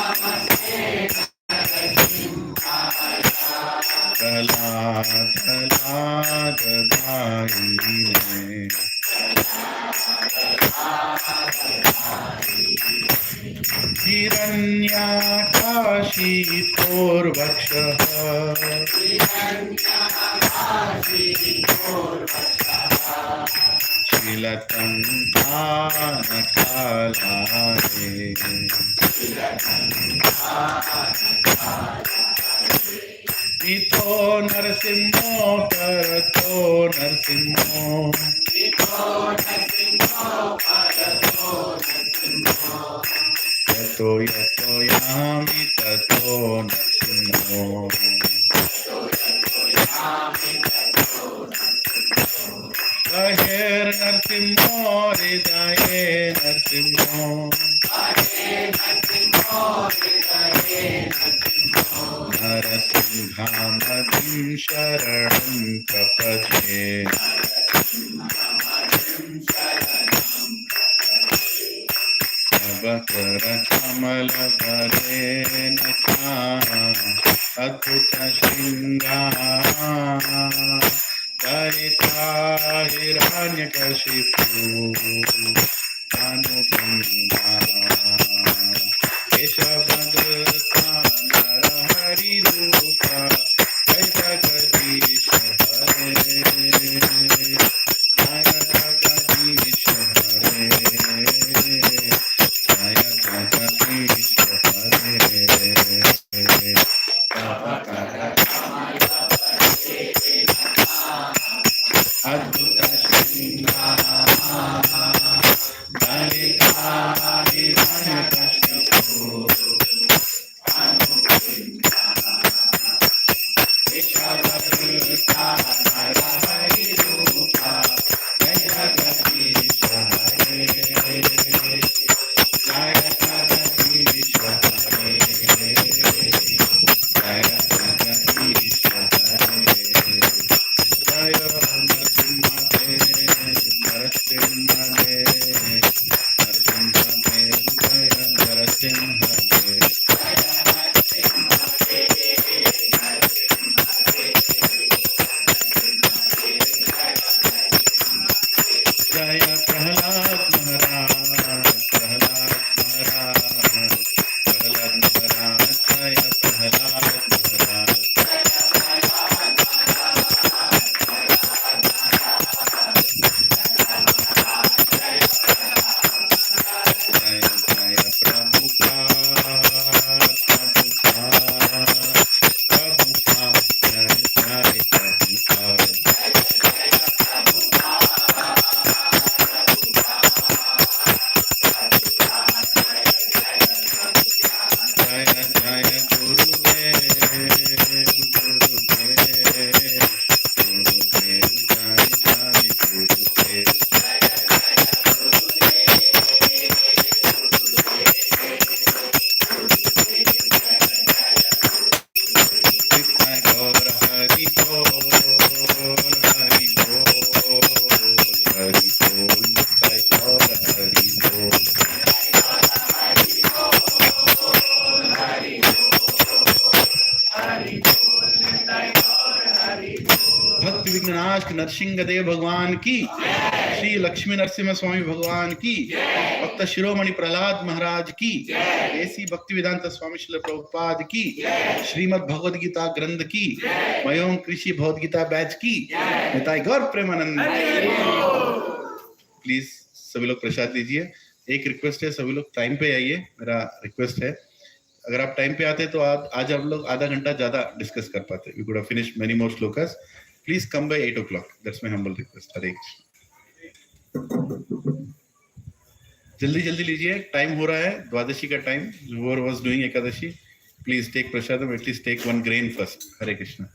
Namaste Narasimhaya. Kala dadayine. हिरण्याकाशी पूर्वक्षः शीलकण्ठानकालाये इतो नरसिंहो परतो नरसिंहो यतो यतो यामि ततो नरसिंहो कहेर्नरसिंहो हृदये शरणं प्रपद्ये तव करकमलधरेण अद्भुत शृङ्गार दयिता हिरण्यकशिपु अनुगुणा केशवदत्ता नरहरिरूपा जय जगदीश हरे जय जगदीश हरे जय जगदीश हरे अद्भुत शृंगार दयिता हिरण्यकशिपु केशवदत्ता नरहरिरूपा जय जगदीश हरे जय जगदीश हरे जय जगदीश हरे जय नरसिंहदेव नरसिंहदेव नरसिंहदेव जय नरसिंहदेव जय प्रहलाद महाराज प्रहलाद महाराज प्रहलाद महाराज जय प्रहलाद महाराज जय जय प्रभुपाद प्रभुपाद प्रभुपाद जय जय प्रभुपाद जय जय गुरुदेव गुरुदेव गुरुदेव जय जय गुरुदेव नित्य गौर हरि बोल हरि बोल हरि बोल नित्य गौर हरि बोल भक्ति विघ्नाश नरसिंह देव भगवान की श्री लक्ष्मी नरसिम्हा स्वामी भगवान की भक्त शिरोमणि प्रहलाद महाराज की ऐसी भक्ति वेदांत स्वामी श्रील प्रभुपाद की श्रीमद् भगवद गीता ग्रंथ की मयोम कृषि भगवद गीता बैच की निताई गौर प्रेमानंद। प्लीज सभी लोग प्रसाद लीजिए। एक रिक्वेस्ट है, सभी लोग टाइम पे आइए, मेरा रिक्वेस्ट है। अगर आप टाइम पे आते तो आज आप लोग आधा घंटा ज्यादा डिस्कस कर पाते। We could have finished many more shlokas. Please come by 8 o'clock. That's my humble request. Hare जल्दी जल्दी लीजिए, टाइम हो रहा है, द्वादशी का time. Whoever was doing Ekadashi, please take prashadam, at least take one grain first. Hare Krishna.